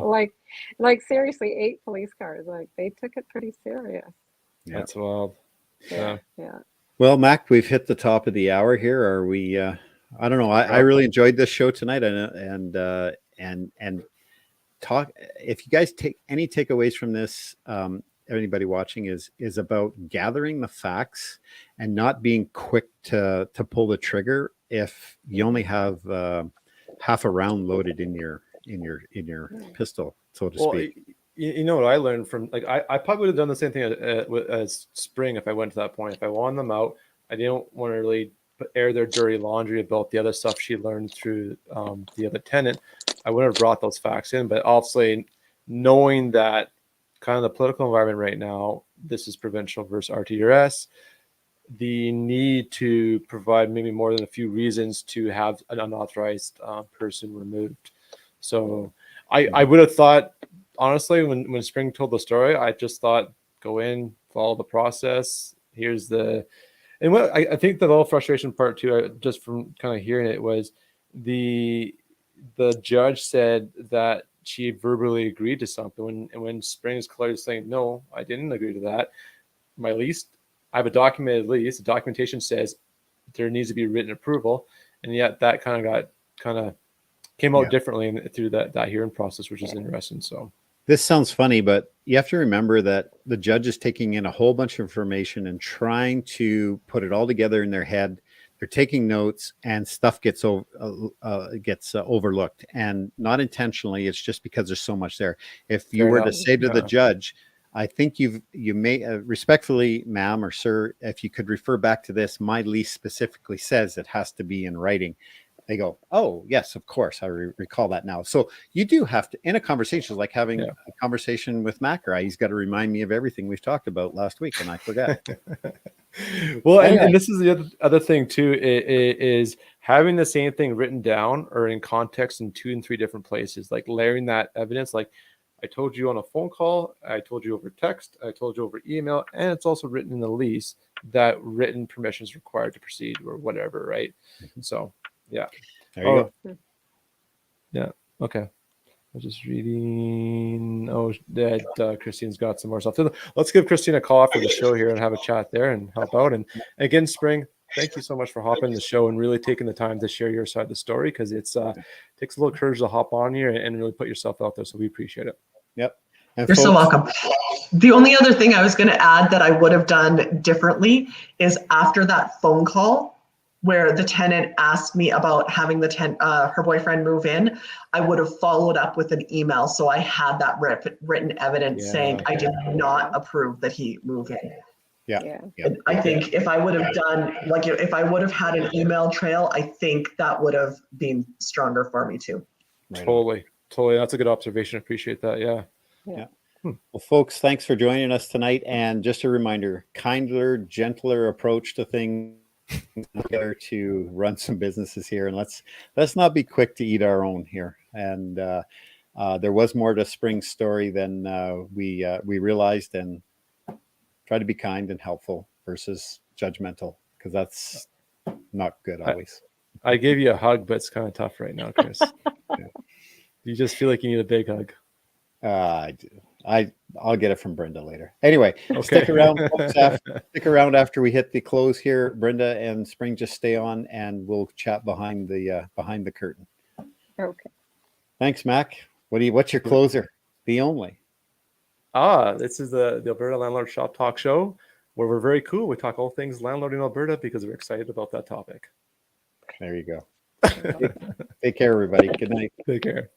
Like seriously, 8 police cars. Like they took it pretty serious. That's wild. Yeah. Well, Mac, we've hit the top of the hour here. Are we? I don't know. I really enjoyed this show tonight, and talk. If you guys take any takeaways from this, anybody watching is about gathering the facts and not being quick to pull the trigger if you only have half a round loaded in your pistol, so to speak. You know what I learned from, like, I probably would have done the same thing as Spring if I went to that point. If I wanted them out, I didn't want to really air their dirty laundry about the other stuff she learned through the other tenant. I would have brought those facts in, but obviously knowing that kind of the political environment right now, this is provincial versus RTDRS, the need to provide maybe more than a few reasons to have an unauthorized person removed. So I would have thought, honestly, when Spring told the story, I just thought, go in, follow the process. And what I think the little frustration part too, just from kind of hearing it, was the judge said that she verbally agreed to something, and when Spring is clearly saying, no, I didn't agree to that. My lease, I have a documented lease. The documentation says there needs to be written approval, and yet that kind of came out differently through that hearing process, which is interesting. So this sounds funny, but you have to remember that the judge is taking in a whole bunch of information and trying to put it all together in their head. They're taking notes, and stuff gets overlooked, and not intentionally. It's just because there's so much there. If you were to say to the judge, I think you may respectfully, ma'am or sir, if you could refer back to this, my lease specifically says it has to be in writing. They go, oh, yes, of course. I recall that now. So you do have to, in a conversation, like having a conversation with Macra, he's got to remind me of everything we've talked about last week, and I forget. Well, and this is the other thing too, is having the same thing written down or in context in 2 and 3 different places, like layering that evidence. Like, I told you on a phone call, I told you over text, I told you over email, and it's also written in the lease that written permission is required to proceed or whatever, right? So yeah. There you go. Yeah. Okay. I was just reading. Oh, that Christine's got some more stuff. So let's give Christine a call after the show here and have a chat there and help out. And again, Spring, thank you so much for hopping the show and really taking the time to share your side of the story, because it's takes a little courage to hop on here and really put yourself out there. So we appreciate it. Yep. And You're so welcome. The only other thing I was going to add that I would have done differently is after that phone call where the tenant asked me about having her boyfriend move in, I would have followed up with an email. So I had that written evidence saying I did not approve that he move in. Yeah. I think if I would have done, like, if I would have had an email trail, I think that would have been stronger for me too. Right. Totally. That's a good observation. Appreciate that. Yeah. Well, folks, thanks for joining us tonight. And just a reminder, kinder, gentler approach to things together to run some businesses here, and let's not be quick to eat our own here. And there was more to Spring's story than we realized, and try to be kind and helpful versus judgmental, because that's not good always. I gave you a hug, but it's kind of tough right now, Chris. Yeah. You just feel like you need a big hug. I'll get it from Brenda later. Anyway, Okay. stick around, folks. Stick around after we hit the close here. Brenda and Spring, just stay on, and we'll chat behind the curtain. Okay. Thanks, Mac. What's your closer? The only. This is the Alberta Landlord Shoptalk show, where we're very cool. We talk all things landlord in Alberta because we're excited about that topic. There you go. Take care, everybody. Good night. Take care.